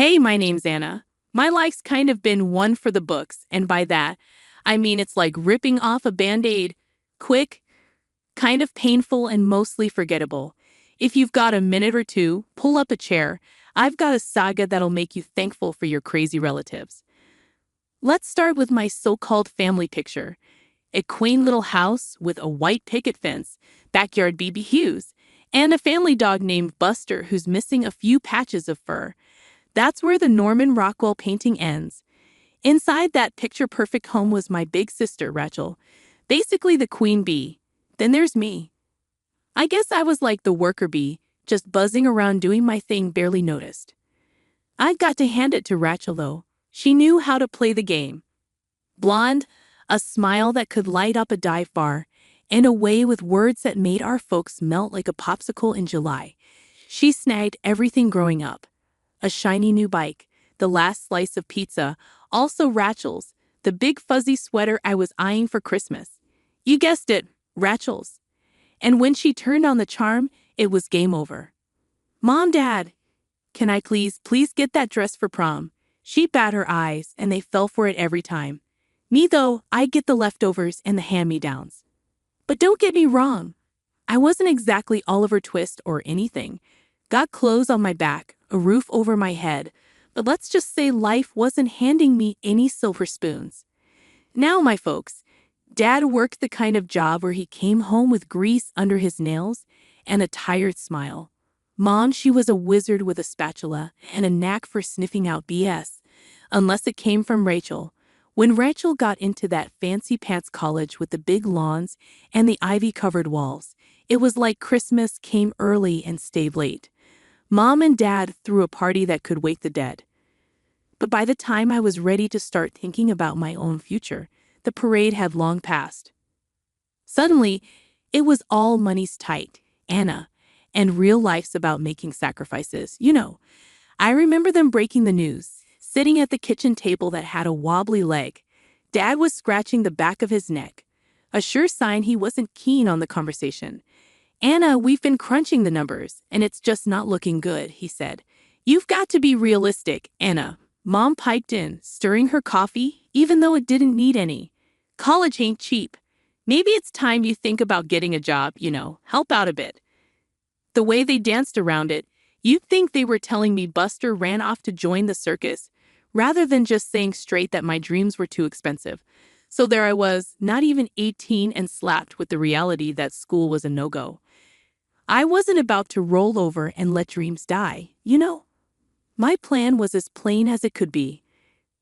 Hey, my name's Anna. My life's kind of been one for the books, and by that, I mean it's like ripping off a band-aid. Quick, kind of painful, and mostly forgettable. If you've got a minute or two, pull up a chair. I've got a saga that'll make you thankful for your crazy relatives. Let's start with my so-called family picture. A quaint little house with a white picket fence, backyard BBQs, and a family dog named Buster who's missing a few patches of fur. That's where the Norman Rockwell painting ends. Inside that picture-perfect home was my big sister, Rachel, basically the queen bee. Then there's me. I guess I was like the worker bee, just buzzing around doing my thing, barely noticed. I got to hand it to Rachel, though. She knew how to play the game. Blonde, a smile that could light up a dive bar, and a way with words that made our folks melt like a popsicle in July. She snagged everything growing up. A shiny new bike, the last slice of pizza, also Rachel's, the big fuzzy sweater I was eyeing for Christmas. You guessed it, Rachel's. And when she turned on the charm, it was game over. Mom, Dad, can I please get that dress for prom? She bat her eyes, and they fell for it every time. Me, though, I get the leftovers and the hand-me-downs. But don't get me wrong. I wasn't exactly Oliver Twist or anything. Got clothes on my back, a roof over my head, but let's just say life wasn't handing me any silver spoons. Now, my folks, Dad worked the kind of job where he came home with grease under his nails and a tired smile. Mom, she was a wizard with a spatula and a knack for sniffing out BS, unless it came from Rachel. When Rachel got into that fancy pants college with the big lawns and the ivy-covered walls, it was like Christmas came early and stayed late. Mom and Dad threw a party that could wake the dead. But by the time I was ready to start thinking about my own future, the parade had long passed. Suddenly, it was all money's tight, Anna, and real life's about making sacrifices. I remember them breaking the news, sitting at the kitchen table that had a wobbly leg. Dad was scratching the back of his neck, a sure sign he wasn't keen on the conversation. Anna, we've been crunching the numbers, and it's just not looking good, he said. You've got to be realistic, Anna. Mom piped in, stirring her coffee, even though it didn't need any. College ain't cheap. Maybe it's time you think about getting a job, help out a bit. The way they danced around it, you'd think they were telling me Buster ran off to join the circus, rather than just saying straight that my dreams were too expensive. So there I was, not even 18, and slapped with the reality that school was a no-go. I wasn't about to roll over and let dreams die, My plan was as plain as it could be.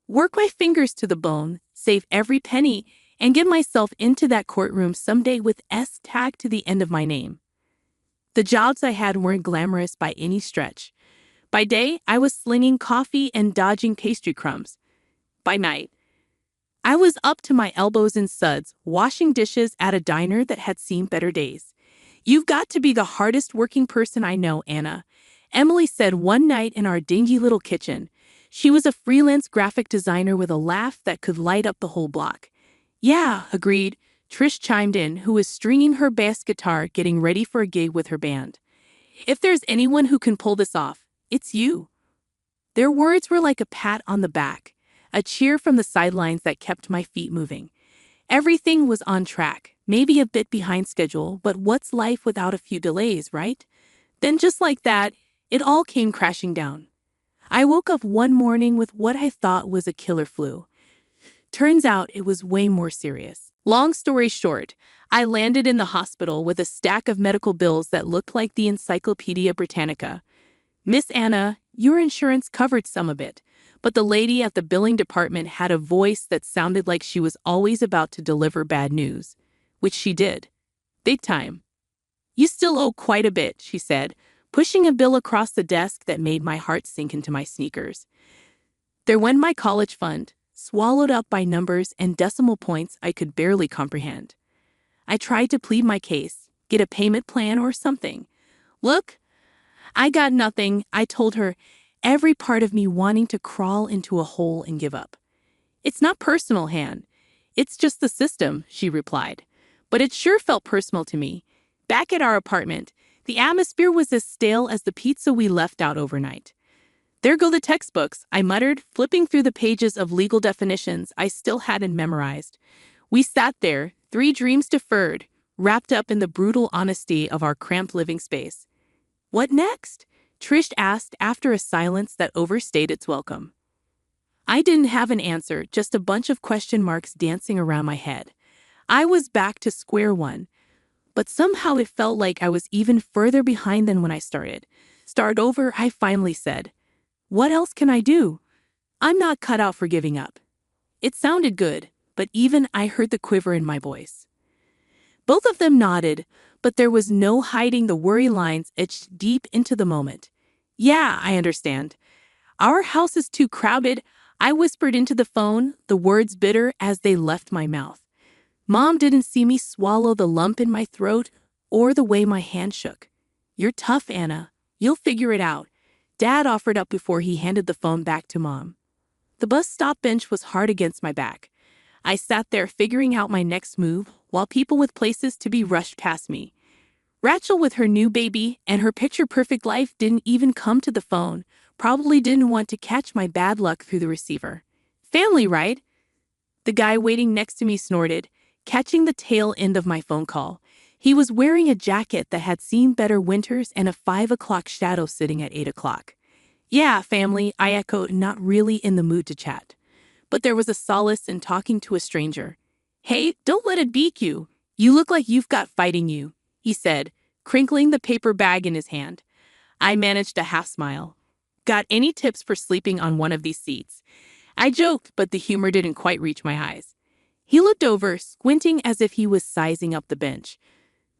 Work my fingers to the bone, save every penny, and get myself into that courtroom someday with S tagged to the end of my name. The jobs I had weren't glamorous by any stretch. By day, I was slinging coffee and dodging pastry crumbs. By night, I was up to my elbows in suds, washing dishes at a diner that had seen better days. You've got to be the hardest working person I know, Anna, Emily said one night in our dingy little kitchen. She was a freelance graphic designer with a laugh that could light up the whole block. Yeah, agreed, Trish chimed in, who was stringing her bass guitar, getting ready for a gig with her band. If there's anyone who can pull this off, it's you. Their words were like a pat on the back, a cheer from the sidelines that kept my feet moving. Everything was on track, maybe a bit behind schedule, but what's life without a few delays, right? Then just like that, it all came crashing down. I woke up one morning with what I thought was a killer flu. Turns out it was way more serious. Long story short, I landed in the hospital with a stack of medical bills that looked like the Encyclopedia Britannica. Miss Anna, your insurance covered some of it, but the lady at the billing department had a voice that sounded like she was always about to deliver bad news, which she did. Big time. You still owe quite a bit, she said, pushing a bill across the desk that made my heart sink into my sneakers. There went my college fund, swallowed up by numbers and decimal points I could barely comprehend. I tried to plead my case, get a payment plan or something. Look, I got nothing, I told her, every part of me wanting to crawl into a hole and give up. It's not personal, Han. It's just the system, she replied. But it sure felt personal to me. Back at our apartment, the atmosphere was as stale as the pizza we left out overnight. There go the textbooks, I muttered, flipping through the pages of legal definitions I still hadn't memorized. We sat there, three dreams deferred, wrapped up in the brutal honesty of our cramped living space. What next? Trish asked after a silence that overstayed its welcome. I didn't have an answer, just a bunch of question marks dancing around my head. I was back to square one, but somehow it felt like I was even further behind than when I started. Start over, I finally said. What else can I do? I'm not cut out for giving up. It sounded good, but even I heard the quiver in my voice. Both of them nodded, but there was no hiding the worry lines etched deep into the moment. Yeah, I understand. Our house is too crowded, I whispered into the phone, the words bitter as they left my mouth. Mom didn't see me swallow the lump in my throat or the way my hand shook. You're tough, Anna. You'll figure it out. Dad offered up before he handed the phone back to Mom. The bus stop bench was hard against my back. I sat there figuring out my next move while people with places to be rushed past me. Rachel with her new baby and her picture-perfect life didn't even come to the phone, probably didn't want to catch my bad luck through the receiver. Family, right? The guy waiting next to me snorted, catching the tail end of my phone call. He was wearing a jacket that had seen better winters and a 5 o'clock shadow sitting at 8 o'clock. Yeah, family, I echoed, not really in the mood to chat. But there was a solace in talking to a stranger. Hey, don't let it beat you. You look like you've got fight in you, he said, crinkling the paper bag in his hand. I managed a half smile. Got any tips for sleeping on one of these seats? I joked, but the humor didn't quite reach my eyes. He looked over, squinting as if he was sizing up the bench.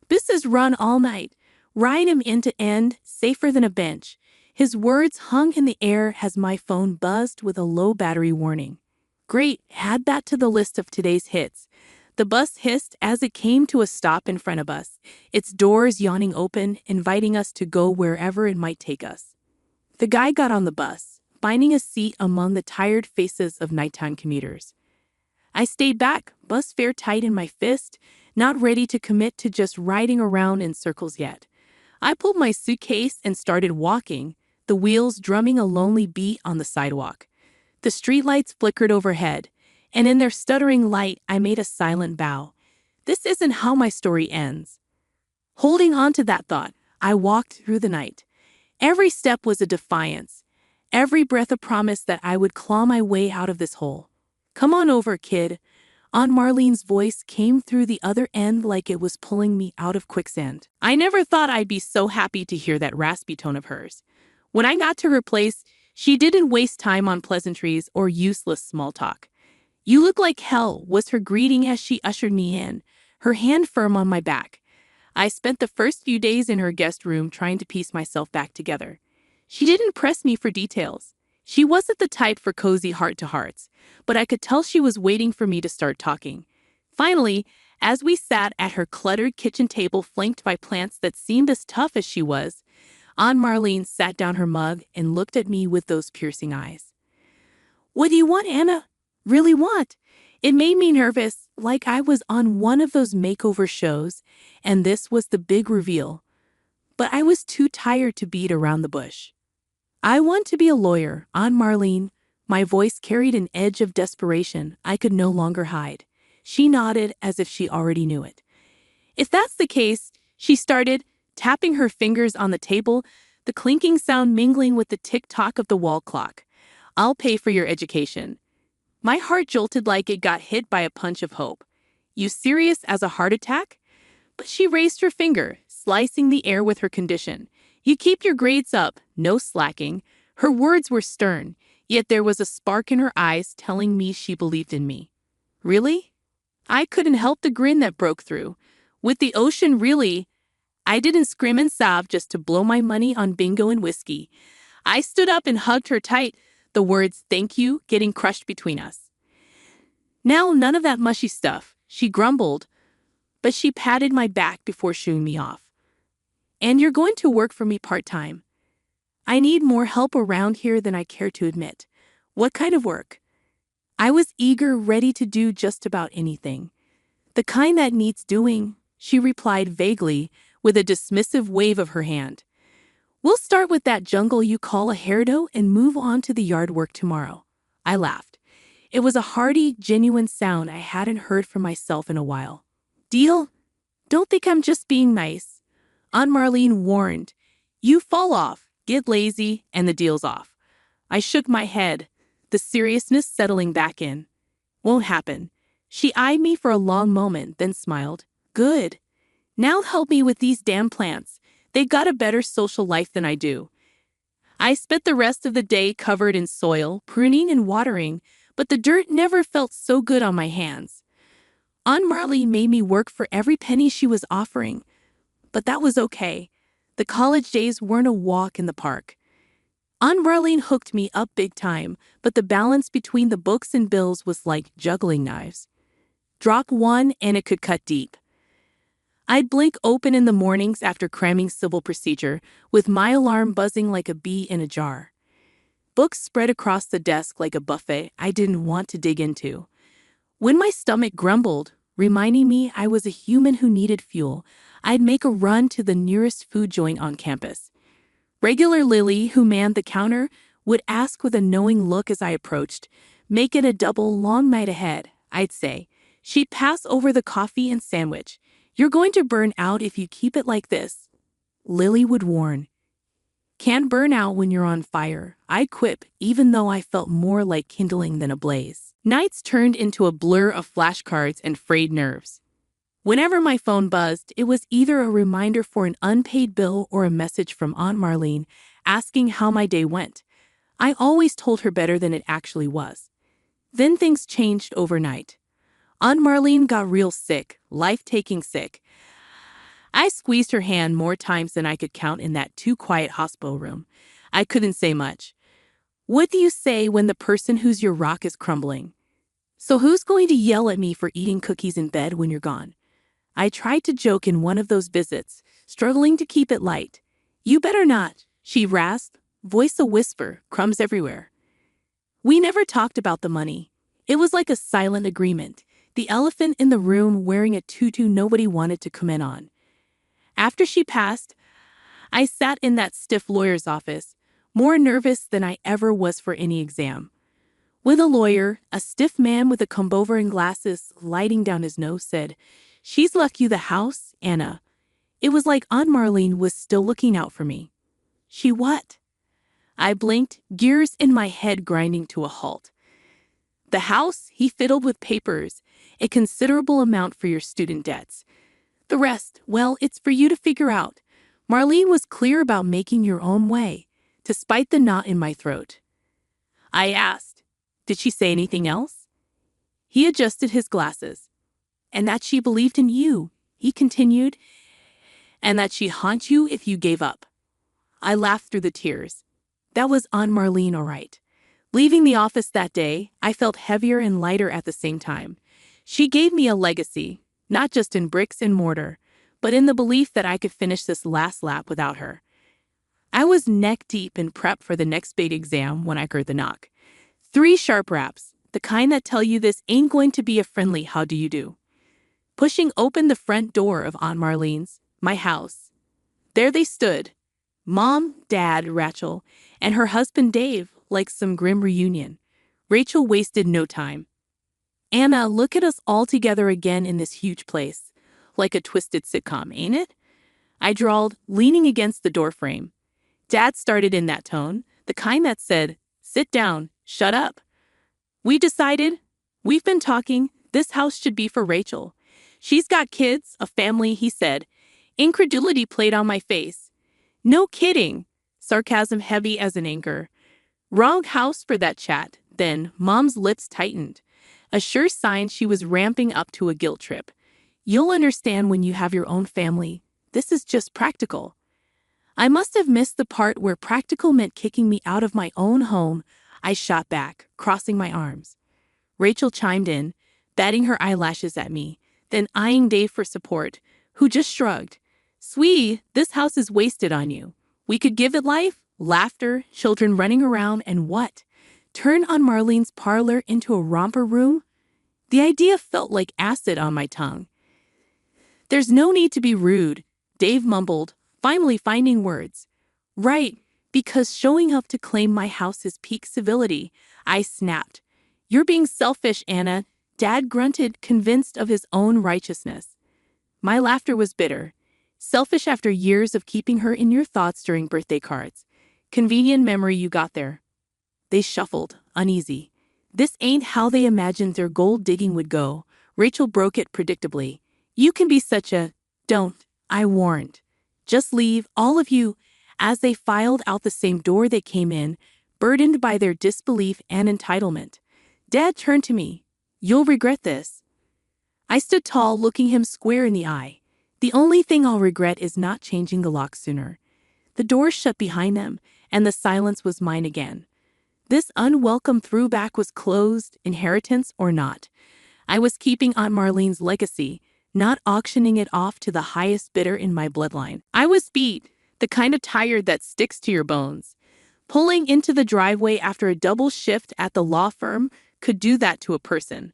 This is run all night. Ride him end to end, safer than a bench. His words hung in the air as my phone buzzed with a low battery warning. Great, add that to the list of today's hits. The bus hissed as it came to a stop in front of us, its doors yawning open, inviting us to go wherever it might take us. The guy got on the bus, finding a seat among the tired faces of nighttime commuters. I stayed back, bus fare tight in my fist, not ready to commit to just riding around in circles yet. I pulled my suitcase and started walking, the wheels drumming a lonely beat on the sidewalk. The streetlights flickered overhead, and in their stuttering light, I made a silent bow. This isn't how my story ends. Holding on to that thought, I walked through the night. Every step was a defiance, every breath a promise that I would claw my way out of this hole. Come on over, kid. Aunt Marlene's voice came through the other end like it was pulling me out of quicksand. I never thought I'd be so happy to hear that raspy tone of hers. When I got to her place, she didn't waste time on pleasantries or useless small talk. You look like hell, was her greeting as she ushered me in, her hand firm on my back. I spent the first few days in her guest room trying to piece myself back together. She didn't press me for details. She wasn't the type for cozy heart-to-hearts, but I could tell she was waiting for me to start talking. Finally, as we sat at her cluttered kitchen table flanked by plants that seemed as tough as she was, Aunt Marlene sat down her mug and looked at me with those piercing eyes. What do you want, Anna? Really want? It made me nervous, like I was on one of those makeover shows, and this was the big reveal. But I was too tired to beat around the bush. I want to be a lawyer, Aunt Marlene. My voice carried an edge of desperation I could no longer hide. She nodded as if she already knew it. If that's the case, she started, tapping her fingers on the table, the clinking sound mingling with the tick-tock of the wall clock. I'll pay for your education. My heart jolted like it got hit by a punch of hope. You serious as a heart attack? But she raised her finger, slicing the air with her condition. You keep your grades up, no slacking. Her words were stern, yet there was a spark in her eyes telling me she believed in me. Really? I couldn't help the grin that broke through. With the ocean, really? I didn't scream and sob just to blow my money on bingo and whiskey. I stood up and hugged her tight, the words "thank you" getting crushed between us. Now none of that mushy stuff, she grumbled, but she patted my back before shooing me off. And you're going to work for me part-time. I need more help around here than I care to admit. What kind of work? I was eager, ready to do just about anything. The kind that needs doing, she replied vaguely, with a dismissive wave of her hand. We'll start with that jungle you call a hairdo and move on to the yard work tomorrow. I laughed. It was a hearty, genuine sound I hadn't heard from myself in a while. Deal? Don't think I'm just being nice. Aunt Marlene warned. You fall off, get lazy, and the deal's off. I shook my head, the seriousness settling back in. Won't happen. She eyed me for a long moment, then smiled. Good. Now help me with these damn plants. They got a better social life than I do. I spent the rest of the day covered in soil, pruning and watering, but the dirt never felt so good on my hands. Aunt Marlene made me work for every penny she was offering, but that was okay. The college days weren't a walk in the park. Aunt Marlene hooked me up big time, but the balance between the books and bills was like juggling knives. Drop one and it could cut deep. I'd blink open in the mornings after cramming civil procedure, with my alarm buzzing like a bee in a jar. Books spread across the desk like a buffet I didn't want to dig into. When my stomach grumbled, reminding me I was a human who needed fuel, I'd make a run to the nearest food joint on campus. Regular Lily, who manned the counter, would ask with a knowing look as I approached, "Make it a double long night ahead," I'd say. She'd pass over the coffee and sandwich. "You're going to burn out if you keep it like this," Lily would warn. "Can't burn out when you're on fire," I'd quip, even though I felt more like kindling than a blaze. Nights turned into a blur of flashcards and frayed nerves. Whenever my phone buzzed, it was either a reminder for an unpaid bill or a message from Aunt Marlene asking how my day went. I always told her better than it actually was. Then things changed overnight. Aunt Marlene got real sick, life-taking sick. I squeezed her hand more times than I could count in that too-quiet hospital room. I couldn't say much. What do you say when the person who's your rock is crumbling? So who's going to yell at me for eating cookies in bed when you're gone? I tried to joke in one of those visits, struggling to keep it light. You better not, she rasped, voice a whisper, crumbs everywhere. We never talked about the money. It was like a silent agreement, the elephant in the room wearing a tutu nobody wanted to comment on. After she passed, I sat in that stiff lawyer's office, more nervous than I ever was for any exam. With a lawyer, a stiff man with a comb-over and glasses lighting down his nose said, "She's left you the house, Anna." It was like Aunt Marlene was still looking out for me. She what? I blinked, gears in my head grinding to a halt. The house, he fiddled with papers, a considerable amount for your student debts. The rest, well, it's for you to figure out. Marlene was clear about making your own way, despite the knot in my throat. I asked, did she say anything else? He adjusted his glasses. And that she believed in you, he continued, and that she'd haunt you if you gave up. I laughed through the tears. That was Aunt Marlene, all right. Leaving the office that day, I felt heavier and lighter at the same time. She gave me a legacy, not just in bricks and mortar, but in the belief that I could finish this last lap without her. I was neck-deep in prep for the next big exam when I heard the knock. 3 sharp raps, the kind that tell you this ain't going to be a friendly how do you do. Pushing open the front door of Aunt Marlene's, my house. There they stood, Mom, Dad, Rachel, and her husband Dave, like some grim reunion. Rachel wasted no time. "Anna, look at us all together again in this huge place. Like a twisted sitcom, ain't it?" I drawled, leaning against the doorframe. Dad started in that tone, the kind that said, "Sit down, shut up." "We decided, we've been talking, this house should be for Rachel. She's got kids, a family," he said. Incredulity played on my face. "No kidding," sarcasm heavy as an anchor. Wrong house for that chat. Then Mom's lips tightened, a sure sign she was ramping up to a guilt trip. "You'll understand when you have your own family. This is just practical." I must have missed the part where practical meant kicking me out of my own home. I shot back, crossing my arms. Rachel chimed in, batting her eyelashes at me, then eyeing Dave for support, who just shrugged. "Sweetie, this house is wasted on you. We could give it life, laughter, children running around, and what? Turn on Marlene's parlor into a romper room?" The idea felt like acid on my tongue. "There's no need to be rude," Dave mumbled, finally finding words. Right, because showing up to claim my house is peak civility. I snapped. You're being selfish, Anna. Dad grunted, convinced of his own righteousness. My laughter was bitter. Selfish after years of keeping her in your thoughts during birthday cards. Convenient memory you got there. They shuffled, uneasy. This ain't how they imagined their gold digging would go. Rachel broke it predictably. You can be such a... Don't. I warned. Just leave, all of you. As they filed out the same door they came in, burdened by their disbelief and entitlement. Dad turned to me. You'll regret this. I stood tall, looking him square in the eye. The only thing I'll regret is not changing the lock sooner. The door shut behind them, and the silence was mine again. This unwelcome throwback was closed, inheritance or not. I was keeping Aunt Marlene's legacy, not auctioning it off to the highest bidder in my bloodline. I was beat, the kind of tired that sticks to your bones. Pulling into the driveway after a double shift at the law firm could do that to a person.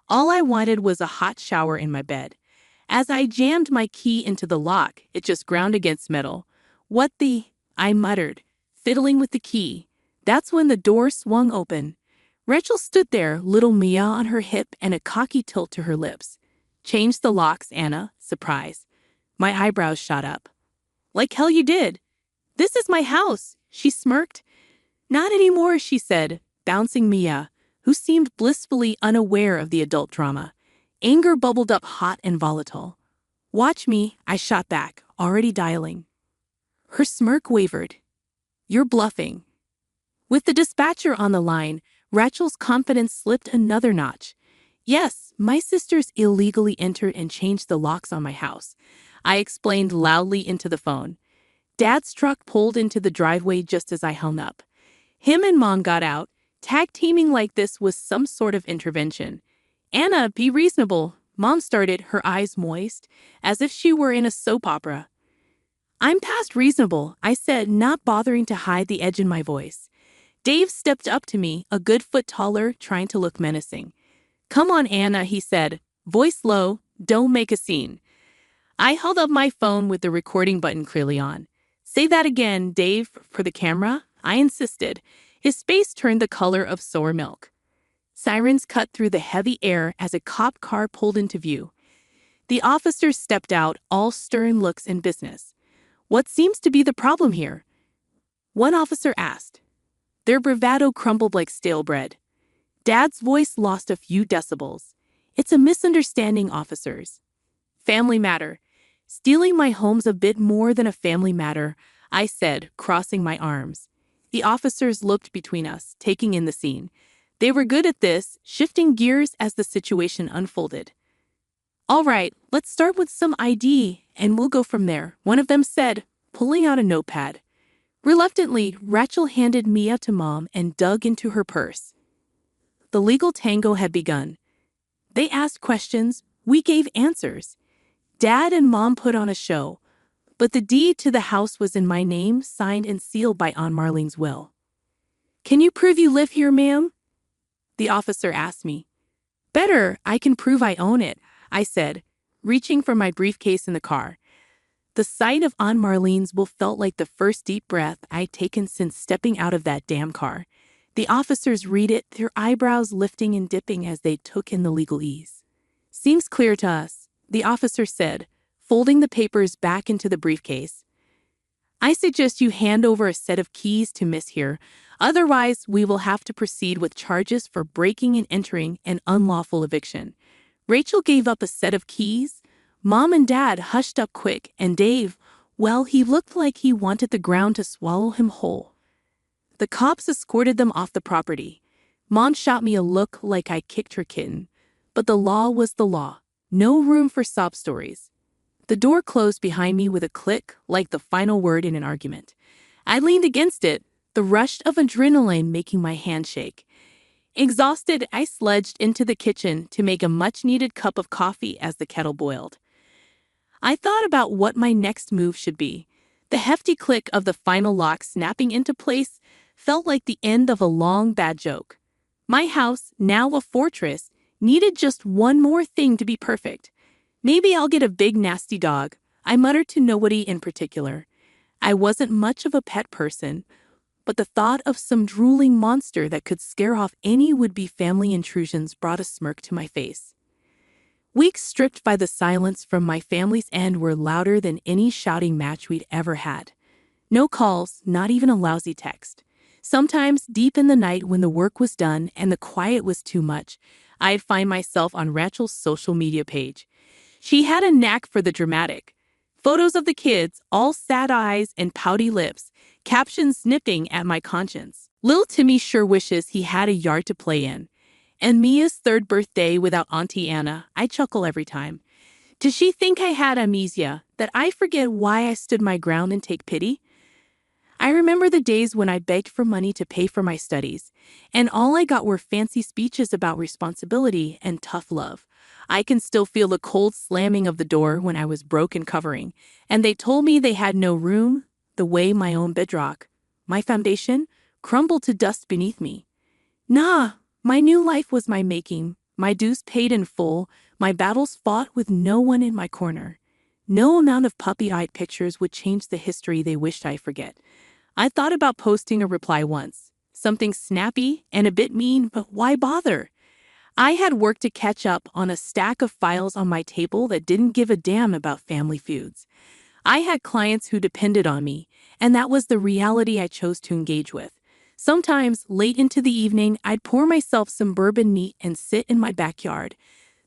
All I wanted was a hot shower in my bed. As I jammed my key into the lock, it just ground against metal. What the? I muttered, fiddling with the key. That's when the door swung open. Rachel stood there, little Mia on her hip and a cocky tilt to her lips. Change the locks, Anna, surprise. My eyebrows shot up. Like hell you did. This is my house, she smirked. Not anymore, she said, bouncing Mia, who seemed blissfully unaware of the adult drama. Anger bubbled up hot and volatile. Watch me, I shot back, already dialing. Her smirk wavered. You're bluffing. With the dispatcher on the line, Rachel's confidence slipped another notch. Yes, my sisters illegally entered and changed the locks on my house. I explained loudly into the phone. Dad's truck pulled into the driveway just as I hung up. Him and Mom got out. Tag teaming like this was some sort of intervention. Anna, be reasonable, Mom started, her eyes moist, as if she were in a soap opera. I'm past reasonable, I said, not bothering to hide the edge in my voice. Dave stepped up to me, a good foot taller, trying to look menacing. Come on, Anna, he said, voice low, don't make a scene. I held up my phone with the recording button clearly on. Say that again, Dave, for the camera, I insisted. His face turned the color of sour milk. Sirens cut through the heavy air as a cop car pulled into view. The officers stepped out, all stern looks and business. What seems to be the problem here? One officer asked. Their bravado crumbled like stale bread. Dad's voice lost a few decibels. It's a misunderstanding, officers. Family matter. Stealing my home's a bit more than a family matter, I said, crossing my arms. The officers looked between us, taking in the scene. They were good at this, shifting gears as the situation unfolded. All right, let's start with some ID, and we'll go from there, one of them said, pulling out a notepad. Reluctantly, Rachel handed Mia to Mom and dug into her purse. The legal tango had begun. They asked questions, we gave answers. Dad and Mom put on a show, but the deed to the house was in my name, signed and sealed by Aunt Marlene's will. Can you prove you live here, ma'am? The officer asked me. Better, I can prove I own it, I said, reaching for my briefcase in the car. The sight of Aunt Marlene's will felt like the first deep breath I'd taken since stepping out of that damn car. The officers read it, their eyebrows lifting and dipping as they took in the legalese. Seems clear to us, the officer said, folding the papers back into the briefcase. I suggest you hand over a set of keys to Miss here, otherwise we will have to proceed with charges for breaking and entering and unlawful eviction. Rachel gave up a set of keys. Mom and Dad hushed up quick, and Dave, well, he looked like he wanted the ground to swallow him whole. The cops escorted them off the property. Mom shot me a look like I kicked her kitten. But the law was the law. No room for sob stories. The door closed behind me with a click, like the final word in an argument. I leaned against it, the rush of adrenaline making my hand shake. Exhausted, I sledged into the kitchen to make a much-needed cup of coffee as the kettle boiled. I thought about what my next move should be. The hefty click of the final lock snapping into place felt like the end of a long, bad joke. My house, now a fortress, needed just one more thing to be perfect. Maybe I'll get a big nasty dog, I muttered to nobody in particular. I wasn't much of a pet person, but the thought of some drooling monster that could scare off any would-be family intrusions brought a smirk to my face. Weeks stripped by the silence from my family's end were louder than any shouting match we'd ever had. No calls, not even a lousy text. Sometimes, deep in the night when the work was done and the quiet was too much, I'd find myself on Rachel's social media page. She had a knack for the dramatic. Photos of the kids, all sad eyes and pouty lips, captions nipping at my conscience. Lil Timmy sure wishes he had a yard to play in. And Mia's third birthday without Auntie Anna, I chuckle every time. Does she think I had amnesia, that I forget why I stood my ground and take pity? I remember the days when I begged for money to pay for my studies, and all I got were fancy speeches about responsibility and tough love. I can still feel the cold slamming of the door when I was broke and covering, and they told me they had no room, the way my own bedrock, my foundation, crumbled to dust beneath me. Nah, my new life was my making, my dues paid in full, my battles fought with no one in my corner. No amount of puppy-eyed pictures would change the history they wished I forget. I thought about posting a reply once. Something snappy and a bit mean, but why bother? I had work to catch up on a stack of files on my table that didn't give a damn about family feuds. I had clients who depended on me, and that was the reality I chose to engage with. Sometimes, late into the evening, I'd pour myself some bourbon neat and sit in my backyard,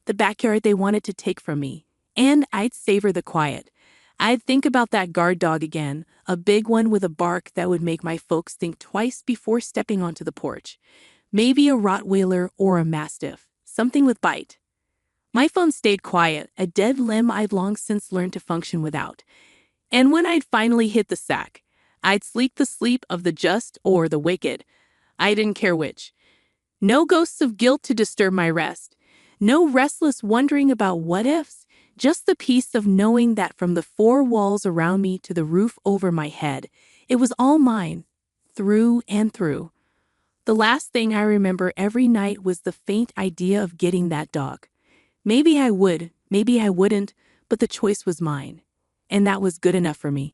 the backyard they wanted to take from me, and I'd savor the quiet. I'd think about that guard dog again, a big one with a bark that would make my folks think twice before stepping onto the porch. Maybe a Rottweiler or a Mastiff, something with bite. My phone stayed quiet, a dead limb I'd long since learned to function without. And when I'd finally hit the sack, I'd sleep the sleep of the just or the wicked. I didn't care which. No ghosts of guilt to disturb my rest. No restless wondering about what-ifs. Just the peace of knowing that from the four walls around me to the roof over my head, it was all mine, through and through. The last thing I remember every night was the faint idea of getting that dog. Maybe I would, maybe I wouldn't, but the choice was mine. And that was good enough for me.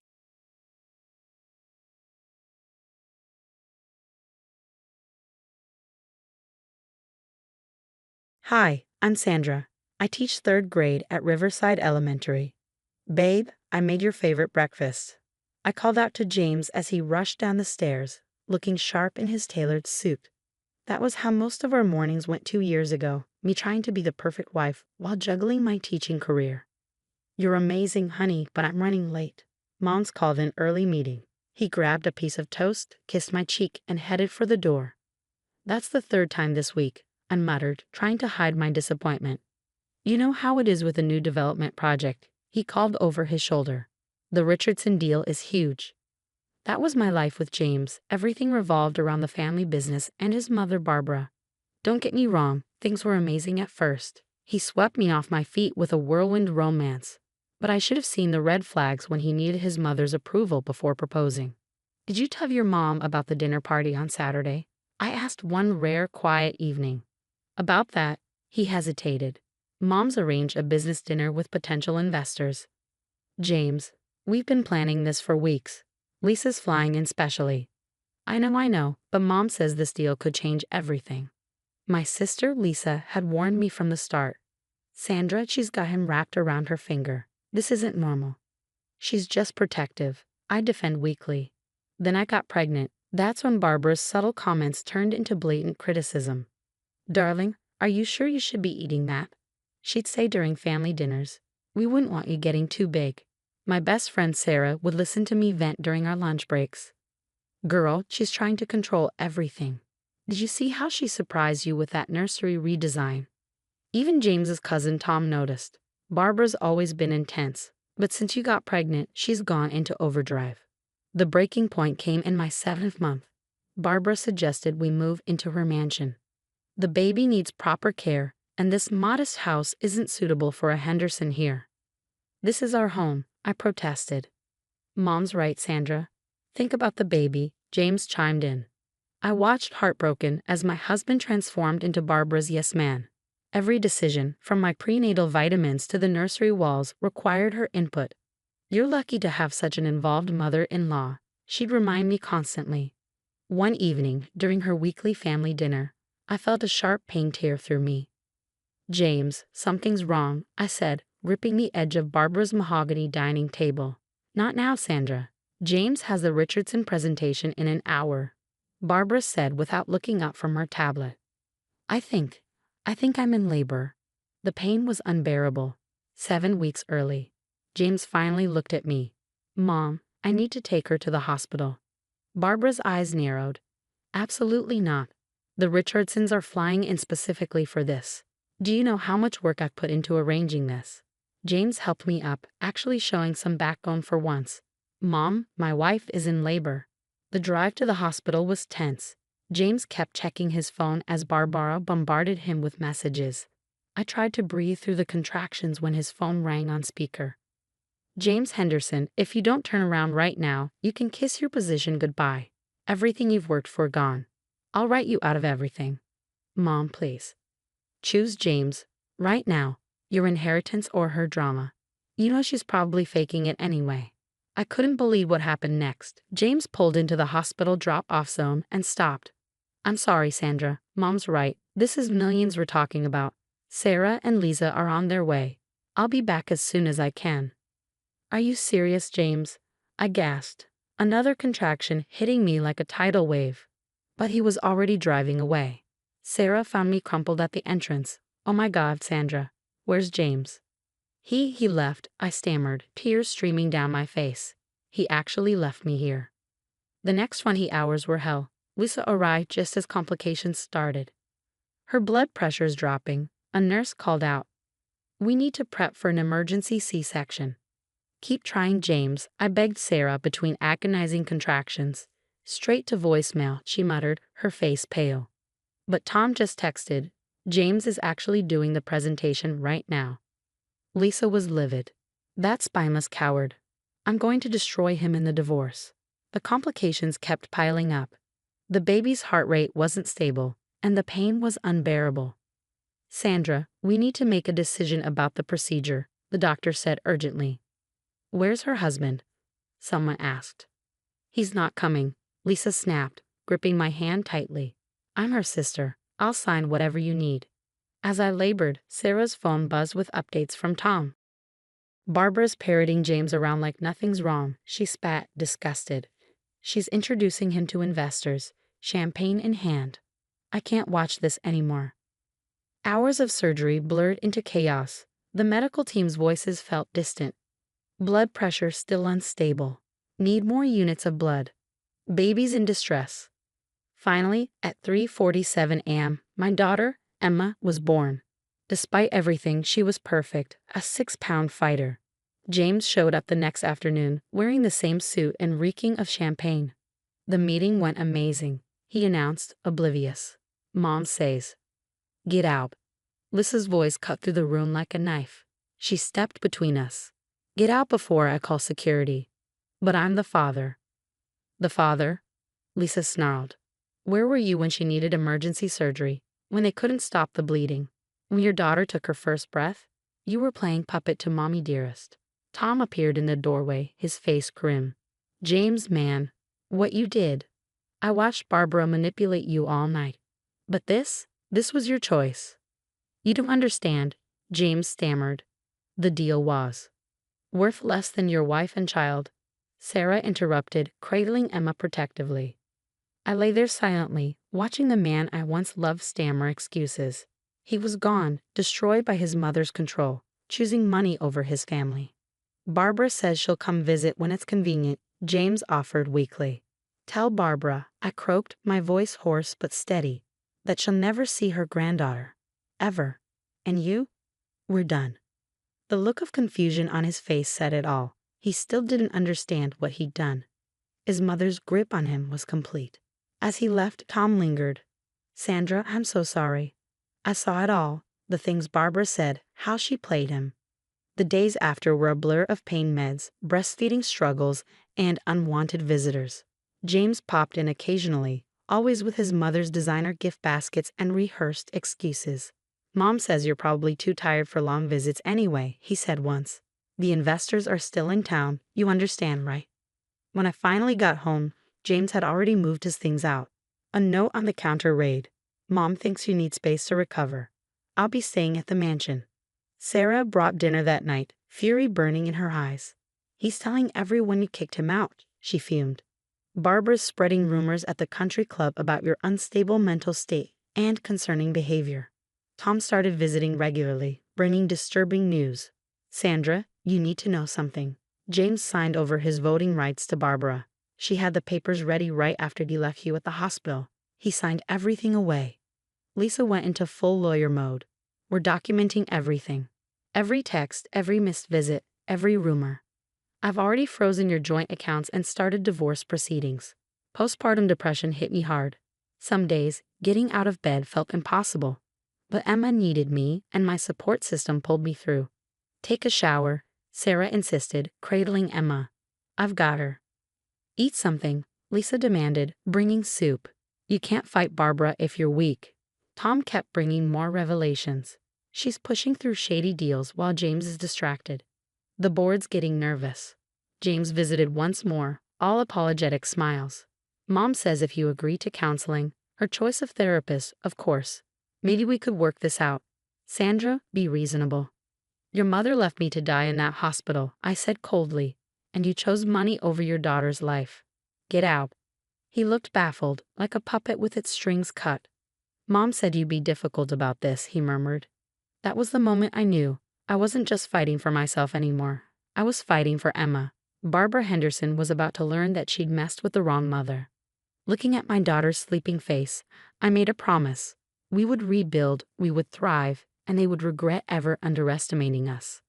Hi, I'm Sandra. I teach third grade at Riverside Elementary. Babe, I made your favorite breakfast. I called out to James as he rushed down the stairs, looking sharp in his tailored suit. That was how most of our mornings went 2 years ago, me trying to be the perfect wife while juggling my teaching career. You're amazing, honey, but I'm running late. Mom's called an early meeting. He grabbed a piece of toast, kissed my cheek, and headed for the door. That's the third time this week, I muttered, trying to hide my disappointment. You know how it is with a new development project, he called over his shoulder. The Richardson deal is huge. That was my life with James. Everything revolved around the family business and his mother, Barbara. Don't get me wrong, things were amazing at first. He swept me off my feet with a whirlwind romance. But I should have seen the red flags when he needed his mother's approval before proposing. Did you tell your mom about the dinner party on Saturday? I asked one rare, quiet evening. About that, he hesitated. Mom's arranged a business dinner with potential investors. James, we've been planning this for weeks. Lisa's flying in specially. I know, but Mom says this deal could change everything. My sister, Lisa, had warned me from the start. Sandra, she's got him wrapped around her finger. This isn't normal. She's just protective. I defend weakly. Then I got pregnant. That's when Barbara's subtle comments turned into blatant criticism. Darling, are you sure you should be eating that? She'd say during family dinners. We wouldn't want you getting too big. My best friend Sarah would listen to me vent during our lunch breaks. Girl, she's trying to control everything. Did you see how she surprised you with that nursery redesign? Even James's cousin Tom noticed. Barbara's always been intense, but since you got pregnant, she's gone into overdrive. The breaking point came in my 7th month. Barbara suggested we move into her mansion. The baby needs proper care, and this modest house isn't suitable for a Henderson here. This is our home, I protested. Mom's right, Sandra. Think about the baby, James chimed in. I watched heartbroken as my husband transformed into Barbara's yes man. Every decision, from my prenatal vitamins to the nursery walls, required her input. You're lucky to have such an involved mother-in-law, she'd remind me constantly. One evening, during her weekly family dinner, I felt a sharp pain tear through me. James, something's wrong, I said, gripping the edge of Barbara's mahogany dining table. Not now, Sandra. James has the Richardson presentation in an hour, Barbara said without looking up from her tablet. I think I'm in labor. The pain was unbearable. 7 weeks early. James finally looked at me. Mom, I need to take her to the hospital. Barbara's eyes narrowed. Absolutely not. The Richardsons are flying in specifically for this. Do you know how much work I've put into arranging this? James helped me up, actually showing some backbone for once. Mom, my wife is in labor. The drive to the hospital was tense. James kept checking his phone as Barbara bombarded him with messages. I tried to breathe through the contractions when his phone rang on speaker. James Henderson, if you don't turn around right now, you can kiss your position goodbye. Everything you've worked for gone. I'll write you out of everything. Mom, please. Choose James. Right now. Your inheritance or her drama. You know she's probably faking it anyway. I couldn't believe what happened next. James pulled into the hospital drop-off zone and stopped. I'm sorry, Sandra. Mom's right. This is millions we're talking about. Sarah and Lisa are on their way. I'll be back as soon as I can. Are you serious, James? I gasped. Another contraction hitting me like a tidal wave. But he was already driving away. Sarah found me crumpled at the entrance. Oh my God, Sandra. Where's James? He left, I stammered, tears streaming down my face. He actually left me here. The next 20 hours were hell. Lisa arrived just as complications started. Her blood pressure's dropping. A nurse called out. We need to prep for an emergency C-section. Keep trying, James, I begged Sarah between agonizing contractions. Straight to voicemail, she muttered, her face pale. But Tom just texted. James is actually doing the presentation right now. Lisa was livid. That spineless coward. I'm going to destroy him in the divorce. The complications kept piling up. The baby's heart rate wasn't stable, and the pain was unbearable. Sandra, we need to make a decision about the procedure, the doctor said urgently. Where's her husband? Someone asked. He's not coming, Lisa snapped, gripping my hand tightly. I'm her sister. I'll sign whatever you need. As I labored, Sarah's phone buzzed with updates from Tom. Barbara's parroting James around like nothing's wrong, she spat, disgusted. She's introducing him to investors, champagne in hand. I can't watch this anymore. Hours of surgery blurred into chaos. The medical team's voices felt distant. Blood pressure still unstable. Need more units of blood. Baby's in distress. Finally, at 3:47 a.m., my daughter, Emma, was born. Despite everything, she was perfect, a 6-pound fighter. James showed up the next afternoon, wearing the same suit and reeking of champagne. The meeting went amazing, he announced, oblivious. Mom says, "Get out." Lisa's voice cut through the room like a knife. She stepped between us. "Get out before I call security." "But I'm the father." "The father?" Lisa snarled. "Where were you when she needed emergency surgery? When they couldn't stop the bleeding? When your daughter took her first breath? You were playing puppet to Mommy Dearest." Tom appeared in the doorway, his face grim. "James, man, what you did. I watched Barbara manipulate you all night. But this was your choice." "You don't understand," James stammered. "The deal was worth less than your wife and child," Sarah interrupted, cradling Emma protectively. I lay there silently, watching the man I once loved stammer excuses. He was gone, destroyed by his mother's control, choosing money over his family. "Barbara says she'll come visit when it's convenient," James offered weakly. "Tell Barbara," I croaked, my voice hoarse but steady, "that she'll never see her granddaughter. Ever. And you? We're done." The look of confusion on his face said it all. He still didn't understand what he'd done. His mother's grip on him was complete. As he left, Tom lingered. "Sandra, I'm so sorry. I saw it all, the things Barbara said, how she played him." The days after were a blur of pain meds, breastfeeding struggles, and unwanted visitors. James popped in occasionally, always with his mother's designer gift baskets and rehearsed excuses. "Mom says you're probably too tired for long visits anyway," he said once. The investors are still in town, you understand, right? When I finally got home, James had already moved his things out. A note on the counter read, "Mom thinks you need space to recover. I'll be staying at the mansion." Sarah brought dinner that night, fury burning in her eyes. "He's telling everyone you kicked him out," she fumed. "Barbara's spreading rumors at the country club about your unstable mental state and concerning behavior." Tom started visiting regularly, bringing disturbing news. "Sandra, you need to know something." James signed over his voting rights to Barbara. She had the papers ready right after he left you at the hospital. He signed everything away. Lisa went into full lawyer mode. "We're documenting everything. Every text, every missed visit, every rumor. I've already frozen your joint accounts and started divorce proceedings." Postpartum depression hit me hard. Some days, getting out of bed felt impossible. But Emma needed me, and my support system pulled me through. "Take a shower," Sarah insisted, cradling Emma. "I've got her." "Eat something," Lisa demanded, bringing soup. "You can't fight Barbara if you're weak." Tom kept bringing more revelations. "She's pushing through shady deals while James is distracted. The board's getting nervous." James visited once more, all apologetic smiles. "Mom says if you agree to counseling, her choice of therapist, of course. Maybe we could work this out. Sandra, be reasonable." "Your mother left me to die in that hospital," I said coldly, "and you chose money over your daughter's life. Get out." He looked baffled, like a puppet with its strings cut. "Mom said you'd be difficult about this," he murmured. That was the moment I knew I wasn't just fighting for myself anymore. I was fighting for Emma. Barbara Henderson was about to learn that she'd messed with the wrong mother. Looking at my daughter's sleeping face, I made a promise. We would rebuild, we would thrive, and they would regret ever underestimating us.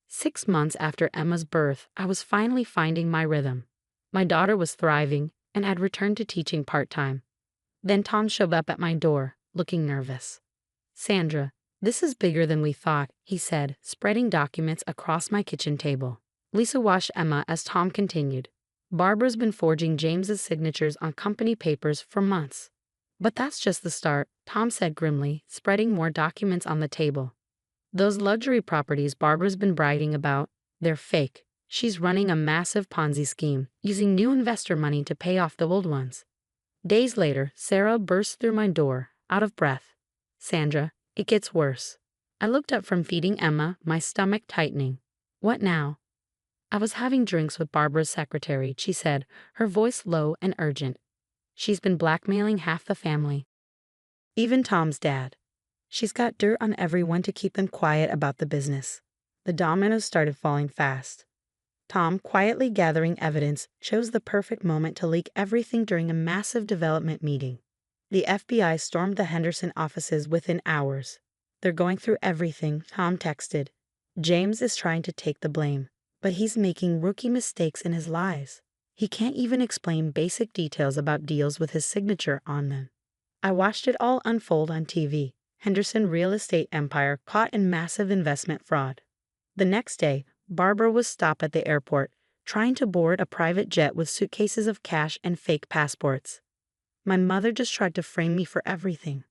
6 months after Emma's birth, I was finally finding my rhythm. My daughter was thriving, and had returned to teaching part-time. Then Tom showed up at my door, looking nervous. "Sandra, this is bigger than we thought," he said, spreading documents across my kitchen table. Lisa watched Emma as Tom continued. "Barbara's been forging James's signatures on company papers for months." "But that's just the start," Tom said grimly, spreading more documents on the table. "Those luxury properties Barbara's been bragging about, they're fake. She's running a massive Ponzi scheme, using new investor money to pay off the old ones." Days later, Sarah burst through my door, out of breath. "Sandra, it gets worse." I looked up from feeding Emma, my stomach tightening. "What now?" "I was having drinks with Barbara's secretary," she said, her voice low and urgent. "She's been blackmailing half the family. Even Tom's dad. She's got dirt on everyone to keep them quiet about the business." The dominoes started falling fast. Tom, quietly gathering evidence, chose the perfect moment to leak everything during a massive development meeting. The FBI stormed the Henderson offices within hours. "They're going through everything," Tom texted. "James is trying to take the blame, but he's making rookie mistakes in his lies. He can't even explain basic details about deals with his signature on them." I watched it all unfold on TV. Henderson real estate empire caught in massive investment fraud. The next day, Barbara was stopped at the airport, trying to board a private jet with suitcases of cash and fake passports. "My mother just tried to frame me for everything."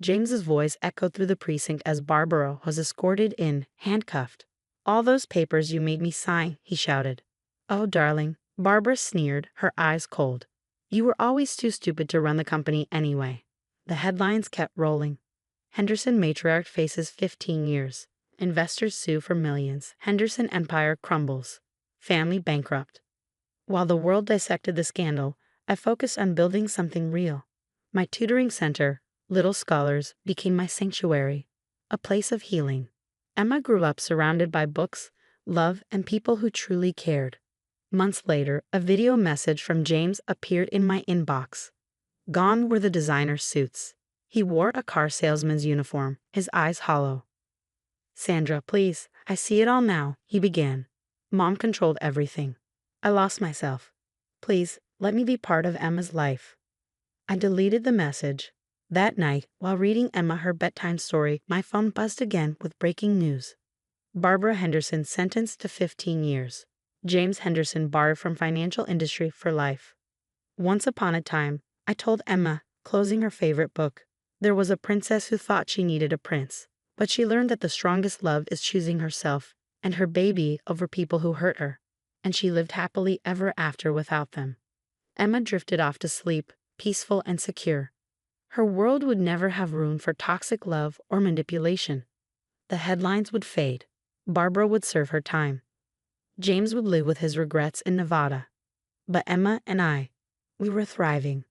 James's voice echoed through the precinct as Barbara was escorted in, handcuffed. "All those papers you made me sign," he shouted. "Oh, darling," Barbara sneered, her eyes cold. "You were always too stupid to run the company anyway." The headlines kept rolling. Henderson matriarch faces 15 years. Investors sue for millions. Henderson empire crumbles. Family bankrupt. While the world dissected the scandal, I focused on building something real. My tutoring center, Little Scholars, became my sanctuary, a place of healing. Emma grew up surrounded by books, love, and people who truly cared. Months later, a video message from James appeared in my inbox. Gone were the designer suits. He wore a car salesman's uniform, his eyes hollow. "Sandra, please, I see it all now," he began. "Mom controlled everything. I lost myself. Please, let me be part of Emma's life." I deleted the message. That night, while reading Emma her bedtime story, my phone buzzed again with breaking news. Barbara Henderson sentenced to 15 years. James Henderson barred from financial industry for life. Once upon a time, I told Emma, closing her favorite book, there was a princess who thought she needed a prince, but she learned that the strongest love is choosing herself, and her baby over people who hurt her, and she lived happily ever after without them. Emma drifted off to sleep, peaceful and secure. Her world would never have room for toxic love or manipulation. The headlines would fade. Barbara would serve her time. James would live with his regrets in Nevada. But Emma and I, we were thriving.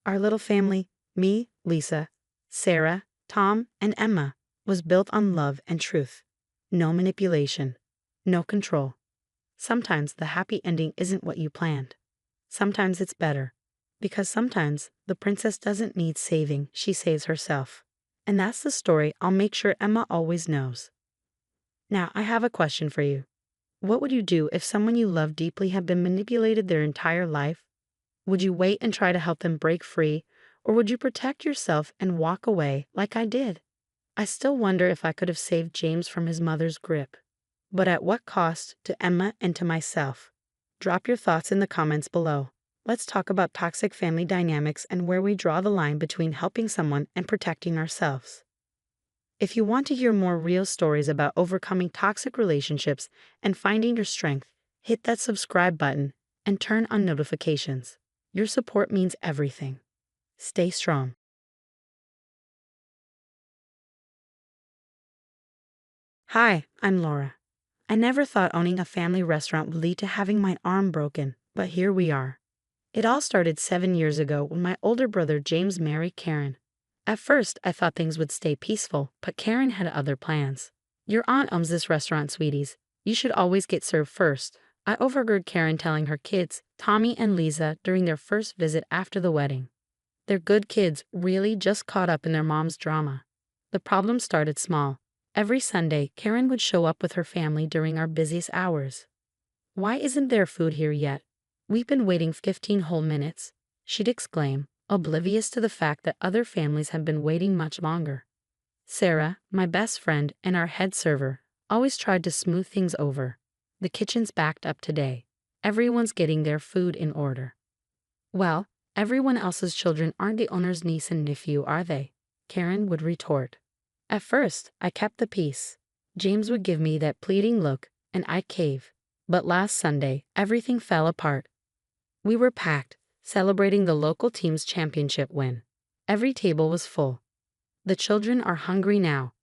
Our little family, me, Lisa, Sarah, Tom, and Emma, was built on love and truth. No manipulation. No control. Sometimes the happy ending isn't what you planned. Sometimes it's better. Because sometimes the princess doesn't need saving, she saves herself. And that's the story I'll make sure Emma always knows. Now, I have a question for you. What would you do if someone you love deeply had been manipulated their entire life? Would you wait and try to help them break free, or would you protect yourself and walk away like I did? I still wonder if I could have saved James from his mother's grip. But at what cost to Emma and to myself? Drop your thoughts in the comments below. Let's talk about toxic family dynamics and where we draw the line between helping someone and protecting ourselves. If you want to hear more real stories about overcoming toxic relationships and finding your strength, hit that subscribe button and turn on notifications. Your support means everything. Stay strong. Hi, I'm Laura. I never thought owning a family restaurant would lead to having my arm broken, but here we are. It all started 7 years ago when my older brother James married Karen. At first, I thought things would stay peaceful, but Karen had other plans. Your aunt owns this restaurant, sweeties. You should always get served first. I overheard Karen telling her kids, Tommy and Lisa, during their first visit after the wedding. They're good kids, really just caught up in their mom's drama. The problem started small. Every Sunday, Karen would show up with her family during our busiest hours. Why isn't there food here yet? We've been waiting 15 whole minutes, she'd exclaim, oblivious to the fact that other families had been waiting much longer. Sarah, my best friend and our head server, always tried to smooth things over. The kitchen's backed up today. Everyone's getting their food in order. Well, everyone else's children aren't the owner's niece and nephew, are they? Karen would retort. At first, I kept the peace. James would give me that pleading look, and I'd cave. But last Sunday, everything fell apart. We were packed, celebrating the local team's championship win. Every table was full. The children are hungry now.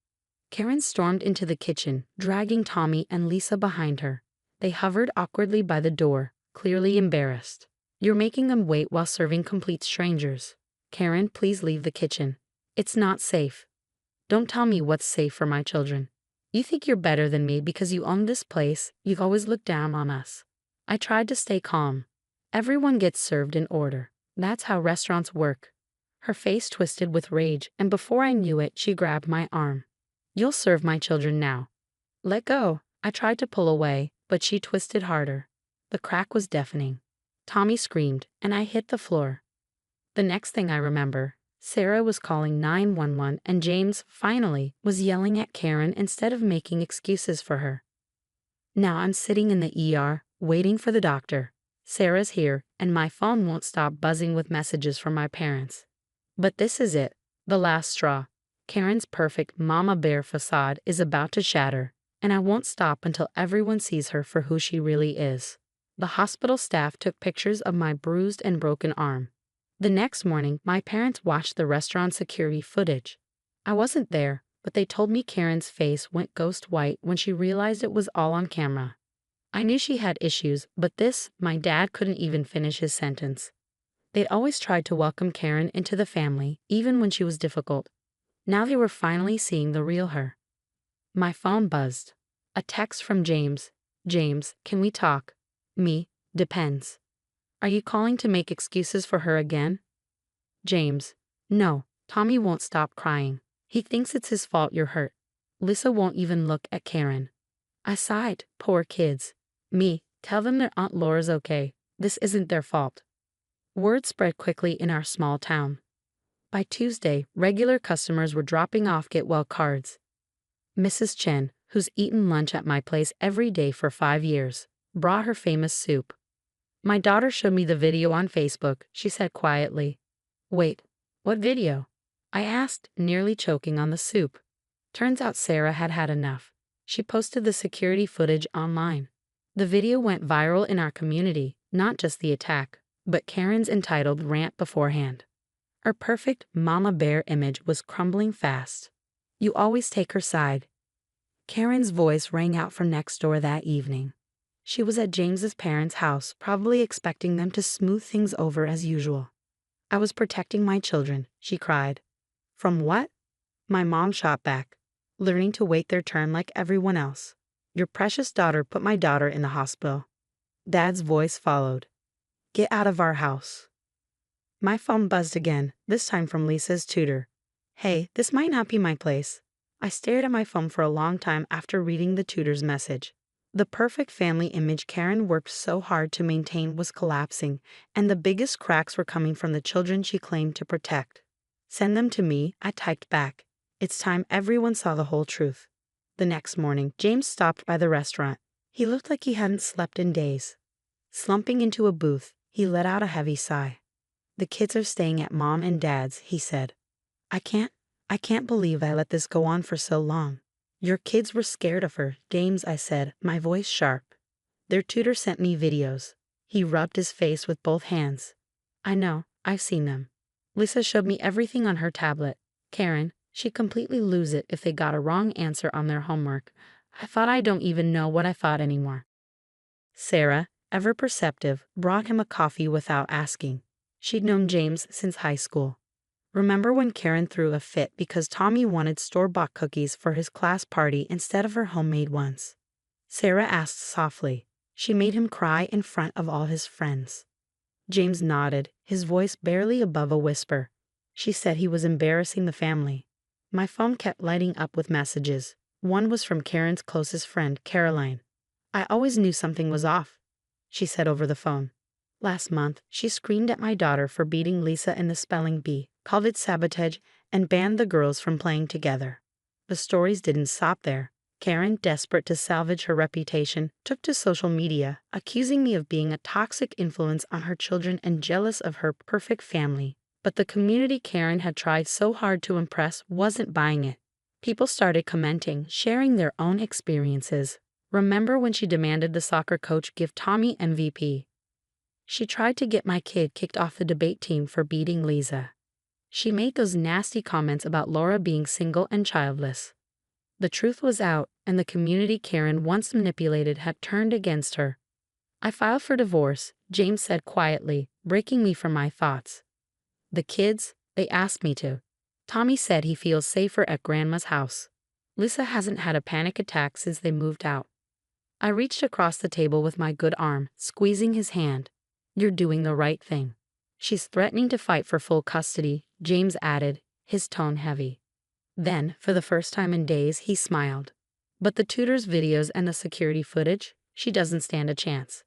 Karen stormed into the kitchen, dragging Tommy and Lisa behind her. They hovered awkwardly by the door, clearly embarrassed. You're making them wait while serving complete strangers. Karen, please leave the kitchen. It's not safe. Don't tell me what's safe for my children. You think you're better than me because you own this place. You've always looked down on us. I tried to stay calm. Everyone gets served in order. That's how restaurants work. Her face twisted with rage, and before I knew it, she grabbed my arm. You'll serve my children now. Let go. I tried to pull away, but she twisted harder. The crack was deafening. Tommy screamed, and I hit the floor. The next thing I remember, Sarah was calling 911 and James, finally, was yelling at Karen instead of making excuses for her. Now I'm sitting in the ER, waiting for the doctor. Sarah's here, and my phone won't stop buzzing with messages from my parents. But this is it, the last straw. Karen's perfect mama bear facade is about to shatter, and I won't stop until everyone sees her for who she really is. The hospital staff took pictures of my bruised and broken arm. The next morning, my parents watched the restaurant security footage. I wasn't there, but they told me Karen's face went ghost white when she realized it was all on camera. I knew she had issues, but this, my dad couldn't even finish his sentence. They'd always tried to welcome Karen into the family, even when she was difficult. Now they were finally seeing the real her. My phone buzzed. A text from James. James, can we talk? Me, depends. Are you calling to make excuses for her again? James, no, Tommy won't stop crying. He thinks it's his fault you're hurt. Lisa won't even look at Karen. I sighed, poor kids. Me, tell them their Aunt Laura's okay. This isn't their fault. Word spread quickly in our small town. By Tuesday, regular customers were dropping off get well cards. Mrs. Chen, who's eaten lunch at my place every day for 5 years, brought her famous soup. My daughter showed me the video on Facebook, she said quietly. Wait, what video? I asked, nearly choking on the soup. Turns out Sarah had had enough. She posted the security footage online. The video went viral in our community, not just the attack, but Karen's entitled rant beforehand. Our perfect mama bear image was crumbling fast. "You always take her side." Karen's voice rang out from next door that evening. She was at James's parents' house, probably expecting them to smooth things over as usual. "I was protecting my children," she cried. "From what?" My mom shot back. "Learning to wait their turn like everyone else. Your precious daughter put my daughter in the hospital." Dad's voice followed. "Get out of our house." My phone buzzed again, this time from Lisa's tutor. "Hey, this might not be my place." I stared at my phone for a long time after reading the tutor's message. The perfect family image Karen worked so hard to maintain was collapsing, and the biggest cracks were coming from the children she claimed to protect. "Send them to me," I typed back. It's time everyone saw the whole truth. The next morning, James stopped by the restaurant. He looked like he hadn't slept in days. Slumping into a booth, he let out a heavy sigh. "The kids are staying at Mom and Dad's," he said. I can't believe I let this go on for so long." "Your kids were scared of her, James," I said, my voice sharp. "Their tutor sent me videos." He rubbed his face with both hands. "I know, I've seen them. Lisa showed me everything on her tablet. Karen, she'd completely lose it if they got a wrong answer on their homework. I thought I don't even know what I thought anymore." Sarah, ever perceptive, brought him a coffee without asking. She'd known James since high school. "Remember when Karen threw a fit because Tommy wanted store-bought cookies for his class party instead of her homemade ones?" Sarah asked softly. "She made him cry in front of all his friends." James nodded, his voice barely above a whisper. "She said he was embarrassing the family." My phone kept lighting up with messages. One was from Karen's closest friend, Caroline. "I always knew something was off," she said over the phone. "Last month, she screamed at my daughter for beating Lisa in the spelling bee, called it sabotage, and banned the girls from playing together." The stories didn't stop there. Karen, desperate to salvage her reputation, took to social media, accusing me of being a toxic influence on her children and jealous of her perfect family. But the community Karen had tried so hard to impress wasn't buying it. People started commenting, sharing their own experiences. "Remember when she demanded the soccer coach give Tommy MVP? She tried to get my kid kicked off the debate team for beating Lisa. She made those nasty comments about Laura being single and childless." The truth was out, and the community Karen once manipulated had turned against her. "I filed for divorce," James said quietly, breaking me from my thoughts. "The kids, they asked me to. Tommy said he feels safer at Grandma's house. Lisa hasn't had a panic attack since they moved out." I reached across the table with my good arm, squeezing his hand. "You're doing the right thing." "She's threatening to fight for full custody," James added, his tone heavy. Then, for the first time in days, he smiled. "But the tutor's videos and the security footage, she doesn't stand a chance."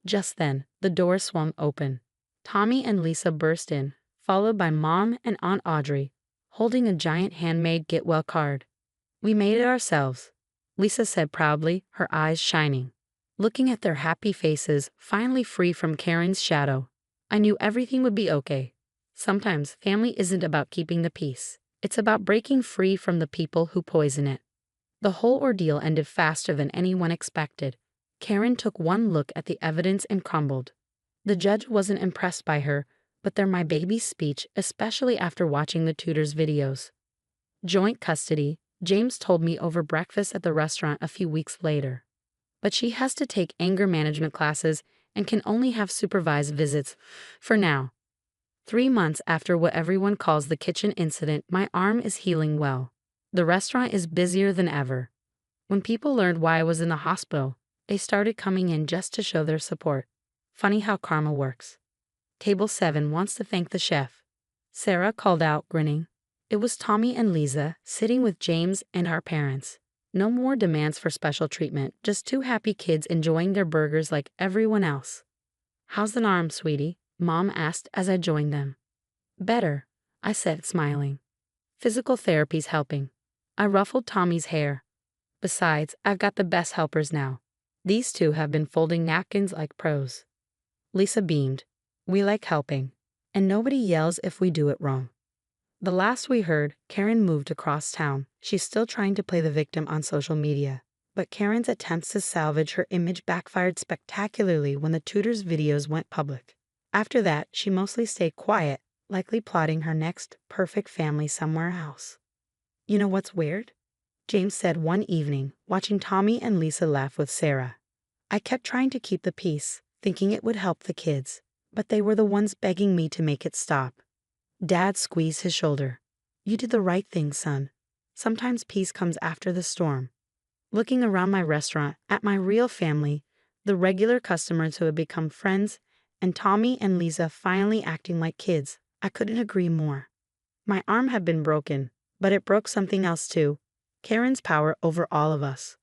Just then, the door swung open. Tommy and Lisa burst in, followed by Mom and Aunt Audrey, holding a giant handmade get well card. "We made it ourselves," Lisa said proudly, her eyes shining. Looking at their happy faces, finally free from Karen's shadow, I knew everything would be okay. Sometimes family isn't about keeping the peace. It's about breaking free from the people who poison it. The whole ordeal ended faster than anyone expected. Karen took one look at the evidence and crumbled. The judge wasn't impressed by her, but they're my baby's speech, especially after watching the tutor's videos. Joint custody, James told me over breakfast at the restaurant a few weeks later. But she has to take anger management classes and can only have supervised visits, for now. 3 months after what everyone calls the kitchen incident, my arm is healing well. The restaurant is busier than ever. When people learned why I was in the hospital, they started coming in just to show their support. Funny how karma works. "Table 7 wants to thank the chef," Sarah called out, grinning. It was Tommy and Lisa, sitting with James and our parents. No more demands for special treatment, just 2 happy kids enjoying their burgers like everyone else. "How's an arm, sweetie?" Mom asked as I joined them. "Better," I said, smiling. "Physical therapy's helping." I ruffled Tommy's hair. "Besides, I've got the best helpers now. These 2 have been folding napkins like pros." Lisa beamed. "We like helping. And nobody yells if we do it wrong." The last we heard, Karen moved across town. She's still trying to play the victim on social media. But Karen's attempts to salvage her image backfired spectacularly when the tutor's videos went public. After that, she mostly stayed quiet, likely plotting her next perfect family somewhere else. You know what's weird? James said one evening, watching Tommy and Lisa laugh with Sarah. I kept trying to keep the peace, thinking it would help the kids, but they were the ones begging me to make it stop. Dad squeezed his shoulder. You did the right thing, son. Sometimes peace comes after the storm. Looking around my restaurant, at my real family, the regular customers who had become friends, and Tommy and Lisa finally acting like kids, I couldn't agree more. My arm had been broken, but it broke something else too. Karen's power over all of us.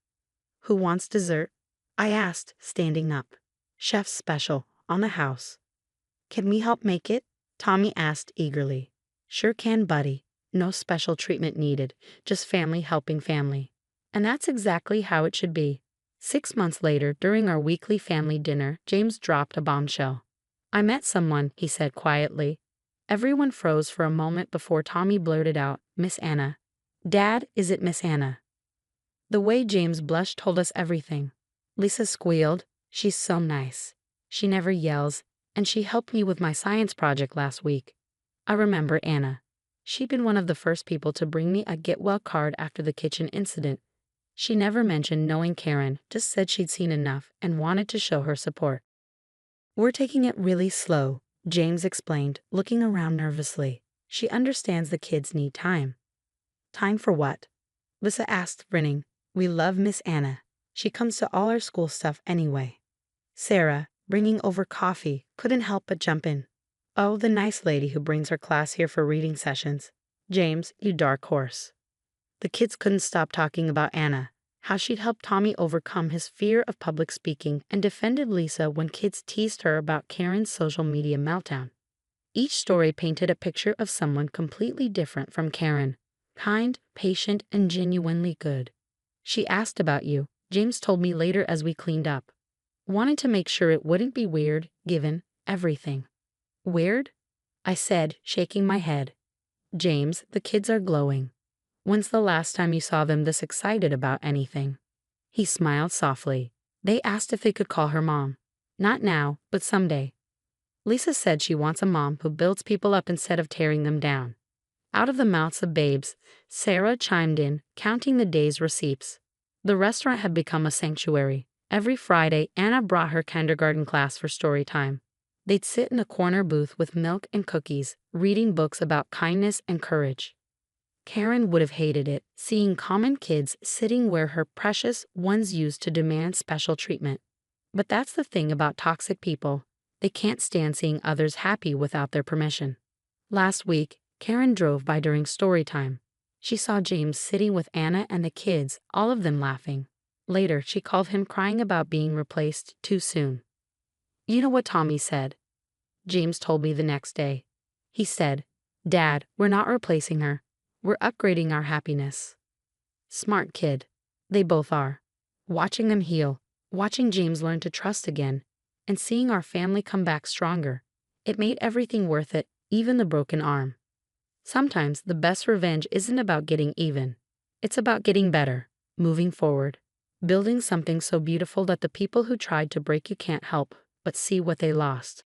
Who wants dessert? I asked, standing up. Chef's special, on the house. Can we help make it? Tommy asked eagerly. Sure can, buddy. No special treatment needed, just family helping family. And that's exactly how it should be. 6 months later, during our weekly family dinner, James dropped a bombshell. I met someone, he said quietly. Everyone froze for a moment before Tommy blurted out, Miss Anna. Dad, is it Miss Anna? The way James blushed told us everything. Lisa squealed, she's so nice. She never yells, and she helped me with my science project last week. I remember Anna. She'd been one of the first people to bring me a get well card after the kitchen incident. She never mentioned knowing Karen, just said she'd seen enough and wanted to show her support. We're taking it really slow, James explained, looking around nervously. She understands the kids need time. Time for what? Lisa asked, grinning. We love Miss Anna. She comes to all our school stuff anyway. Sarah, bringing over coffee, couldn't help but jump in. Oh, the nice lady who brings her class here for reading sessions. James, you dark horse. The kids couldn't stop talking about Anna, how she'd helped Tommy overcome his fear of public speaking and defended Lisa when kids teased her about Karen's social media meltdown. Each story painted a picture of someone completely different from Karen. Kind, patient, and genuinely good. She asked about you, James told me later as we cleaned up. Wanted to make sure it wouldn't be weird, given everything. Weird? I said, shaking my head. James, the kids are glowing. When's the last time you saw them this excited about anything? He smiled softly. They asked if they could call her mom. Not now, but someday. Lisa said she wants a mom who builds people up instead of tearing them down. Out of the mouths of babes, Sarah chimed in, counting the day's receipts. The restaurant had become a sanctuary. Every Friday, Anna brought her kindergarten class for story time. They'd sit in a corner booth with milk and cookies, reading books about kindness and courage. Karen would have hated it, seeing common kids sitting where her precious ones used to demand special treatment. But that's the thing about toxic people. They can't stand seeing others happy without their permission. Last week, Karen drove by during story time. She saw James sitting with Anna and the kids, all of them laughing. Later, she called him crying about being replaced too soon. You know what Tommy said? James told me the next day. He said, Dad, we're not replacing her. We're upgrading our happiness. Smart kid. They both are. Watching them heal, watching James learn to trust again, and seeing our family come back stronger. It made everything worth it, even the broken arm. Sometimes the best revenge isn't about getting even. It's about getting better, moving forward, building something so beautiful that the people who tried to break you can't help but see what they lost.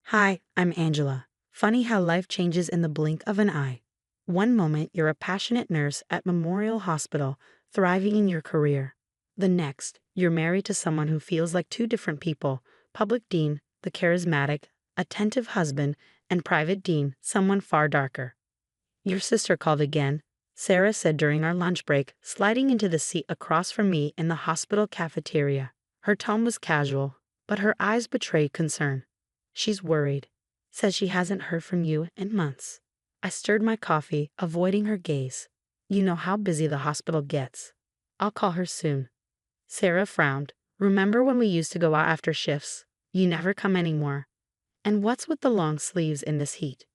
Hi, I'm Angela. Funny how life changes in the blink of an eye. One moment you're a passionate nurse at Memorial Hospital, thriving in your career. The next, you're married to someone who feels like two different people, public dean, the charismatic, attentive husband, and private dean, someone far darker. Your sister called again, Sarah said during our lunch break, sliding into the seat across from me in the hospital cafeteria. Her tone was casual, but her eyes betrayed concern. She's worried. Says she hasn't heard from you in months. I stirred my coffee, avoiding her gaze. You know how busy the hospital gets. I'll call her soon. Sarah frowned. Remember when we used to go out after shifts? You never come anymore. And what's with the long sleeves in this heat?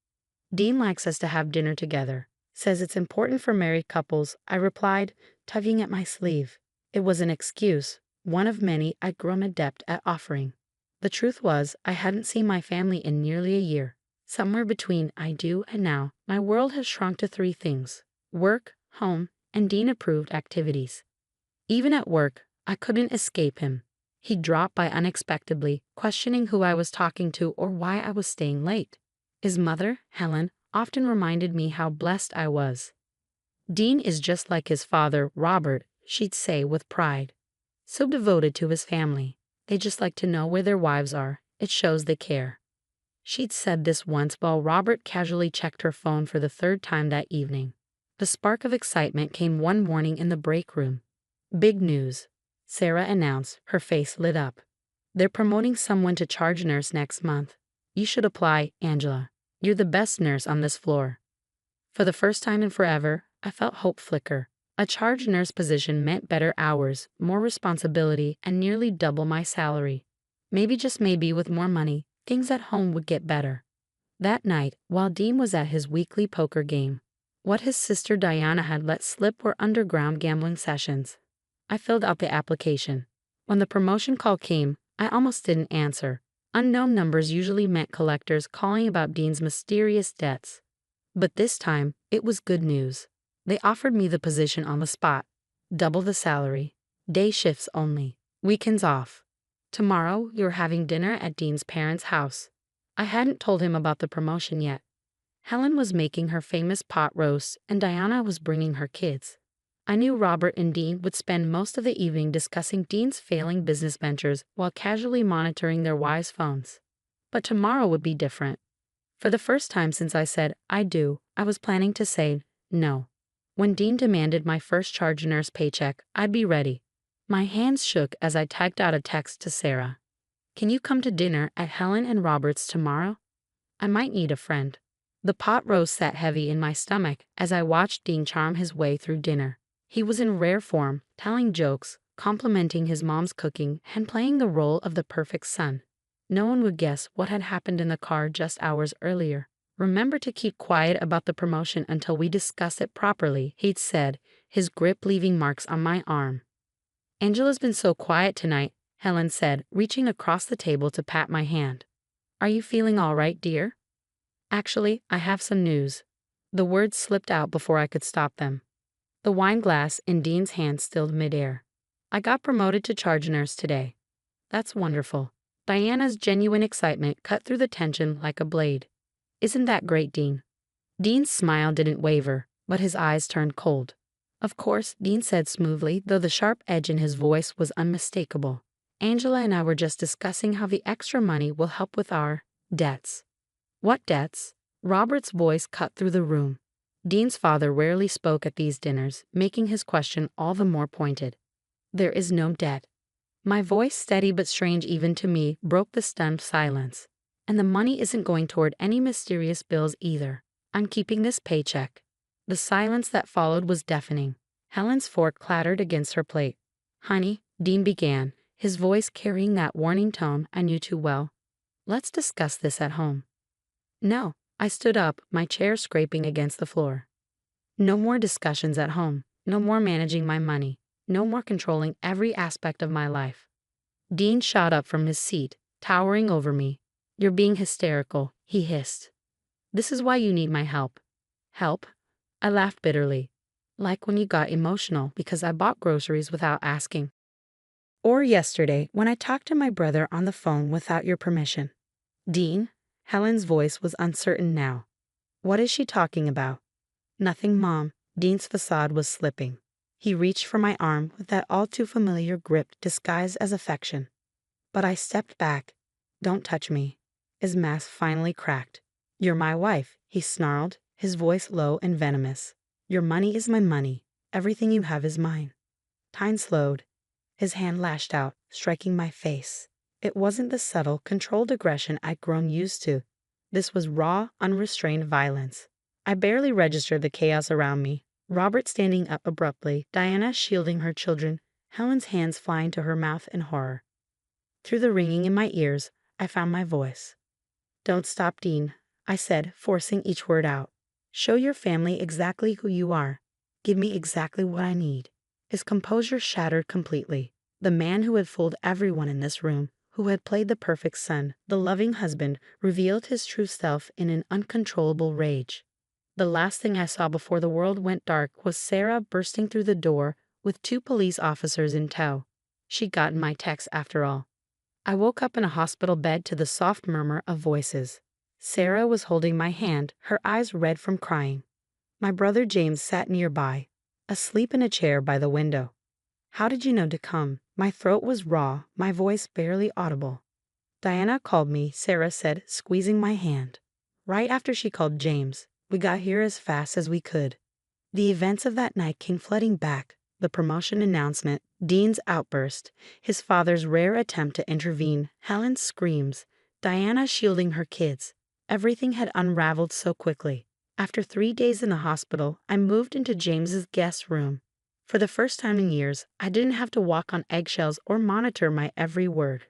Dean likes us to have dinner together. Says it's important for married couples, I replied, tugging at my sleeve. It was an excuse, one of many I'd grown adept at offering. The truth was, I hadn't seen my family in nearly a year. Somewhere between I do and now, my world has shrunk to three things: work, home, and Dean-approved activities. Even at work, I couldn't escape him. He'd drop by unexpectedly, questioning who I was talking to or why I was staying late. His mother, Helen, often reminded me how blessed I was. Dean is just like his father, Robert, she'd say with pride. So devoted to his family. They just like to know where their wives are. It shows they care. She'd said this once while Robert casually checked her phone for the third time that evening. The spark of excitement came one morning in the break room. Big news, Sarah announced, her face lit up. They're promoting someone to charge nurse next month. You should apply, Angela. You're the best nurse on this floor. For the first time in forever, I felt hope flicker. A charge nurse position meant better hours, more responsibility, and nearly double my salary. Maybe, just maybe, with more money, things at home would get better. That night, while Dean was at his weekly poker game, what his sister Diana had let slip were underground gambling sessions. I filled out the application. When the promotion call came, I almost didn't answer. Unknown numbers usually meant collectors calling about Dean's mysterious debts. But this time, it was good news. They offered me the position on the spot. Double the salary. Day shifts only. Weekends off. Tomorrow, you're having dinner at Dean's parents' house. I hadn't told him about the promotion yet. Helen was making her famous pot roast, and Diana was bringing her kids. I knew Robert and Dean would spend most of the evening discussing Dean's failing business ventures while casually monitoring their wives' phones. But tomorrow would be different. For the first time since I said, I do, I was planning to say no. When Dean demanded my first charge nurse paycheck, I'd be ready. My hands shook as I typed out a text to Sarah. Can you come to dinner at Helen and Robert's tomorrow? I might need a friend. The pot roast sat heavy in my stomach as I watched Dean charm his way through dinner. He was in rare form, telling jokes, complimenting his mom's cooking, and playing the role of the perfect son. No one would guess what had happened in the car just hours earlier. Remember to keep quiet about the promotion until we discuss it properly, he'd said, his grip leaving marks on my arm. Angela's been so quiet tonight, Helen said, reaching across the table to pat my hand. Are you feeling all right, dear? Actually, I have some news. The words slipped out before I could stop them. The wine glass in Dean's hand stilled midair. I got promoted to charge nurse today. That's wonderful. Diana's genuine excitement cut through the tension like a blade. Isn't that great, Dean? Dean's smile didn't waver, but his eyes turned cold. Of course, Dean said smoothly, though the sharp edge in his voice was unmistakable. Angela and I were just discussing how the extra money will help with our debts. What debts? Robert's voice cut through the room. Dean's father rarely spoke at these dinners, making his question all the more pointed. There is no debt. My voice, steady but strange even to me, broke the stunned silence. And the money isn't going toward any mysterious bills either. I'm keeping this paycheck. The silence that followed was deafening. Helen's fork clattered against her plate. Honey, Dean began, his voice carrying that warning tone I knew too well. Let's discuss this at home. No, I stood up, my chair scraping against the floor. No more discussions at home. No more managing my money. No more controlling every aspect of my life. Dean shot up from his seat, towering over me. You're being hysterical, he hissed. This is why you need my help. Help? I laughed bitterly. Like when you got emotional because I bought groceries without asking. Or yesterday when I talked to my brother on the phone without your permission. Dean? Helen's voice was uncertain now. What is she talking about? Nothing, Mom. Dean's facade was slipping. He reached for my arm with that all too familiar grip disguised as affection. But I stepped back. Don't touch me. His mask finally cracked. You're my wife, he snarled, his voice low and venomous. Your money is my money. Everything you have is mine. Time slowed. His hand lashed out, striking my face. It wasn't the subtle, controlled aggression I'd grown used to. This was raw, unrestrained violence. I barely registered the chaos around me. Robert standing up abruptly, Diana shielding her children, Helen's hands flying to her mouth in horror. Through the ringing in my ears, I found my voice. Don't stop, Dean, I said, forcing each word out. Show your family exactly who you are. Give me exactly what I need. His composure shattered completely. The man who had fooled everyone in this room, who had played the perfect son, the loving husband, revealed his true self in an uncontrollable rage. The last thing I saw before the world went dark was Sarah bursting through the door with 2 police officers in tow. She'd gotten my text after all. I woke up in a hospital bed to the soft murmur of voices. Sarah was holding my hand, her eyes red from crying. My brother James sat nearby, asleep in a chair by the window. "How did you know to come?" My throat was raw, my voice barely audible. "Diana called me," Sarah said, squeezing my hand. "Right after she called James. We got here as fast as we could." The events of that night came flooding back. The promotion announcement, Dean's outburst, his father's rare attempt to intervene, Helen's screams, Diana shielding her kids. Everything had unraveled so quickly. After 3 days in the hospital, I moved into James's guest room. For the first time in years, I didn't have to walk on eggshells or monitor my every word.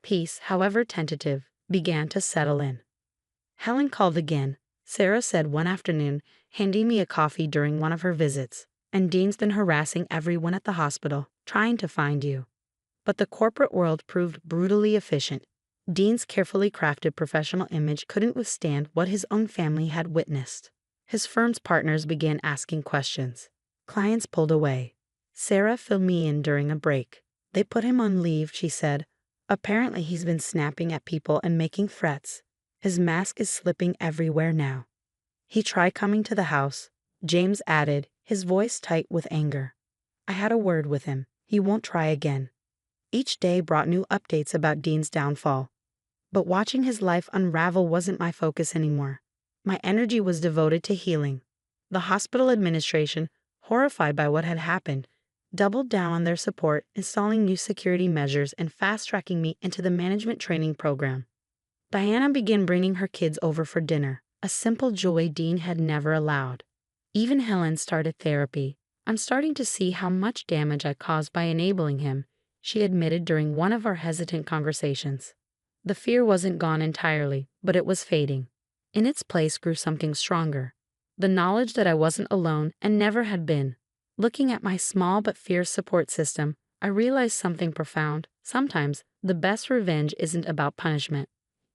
Peace, however tentative, began to settle in. "Helen called again," Sarah said one afternoon, handing me a coffee during one of her visits. "And Dean's been harassing everyone at the hospital, trying to find you." But the corporate world proved brutally efficient. Dean's carefully crafted professional image couldn't withstand what his own family had witnessed. His firm's partners began asking questions. Clients pulled away. Sarah filled me in during a break. "They put him on leave," she said. "Apparently he's been snapping at people and making threats. His mask is slipping everywhere now." "He tried coming to the house," James added, his voice tight with anger. "I had a word with him. He won't try again." Each day brought new updates about Dean's downfall. But watching his life unravel wasn't my focus anymore. My energy was devoted to healing. The hospital administration, horrified by what had happened, doubled down on their support, installing new security measures and fast-tracking me into the management training program. Diana began bringing her kids over for dinner, a simple joy Dean had never allowed. Even Helen started therapy. "I'm starting to see how much damage I caused by enabling him," she admitted during one of our hesitant conversations. The fear wasn't gone entirely, but it was fading. In its place grew something stronger. The knowledge that I wasn't alone and never had been. Looking at my small but fierce support system, I realized something profound. Sometimes, the best revenge isn't about punishment.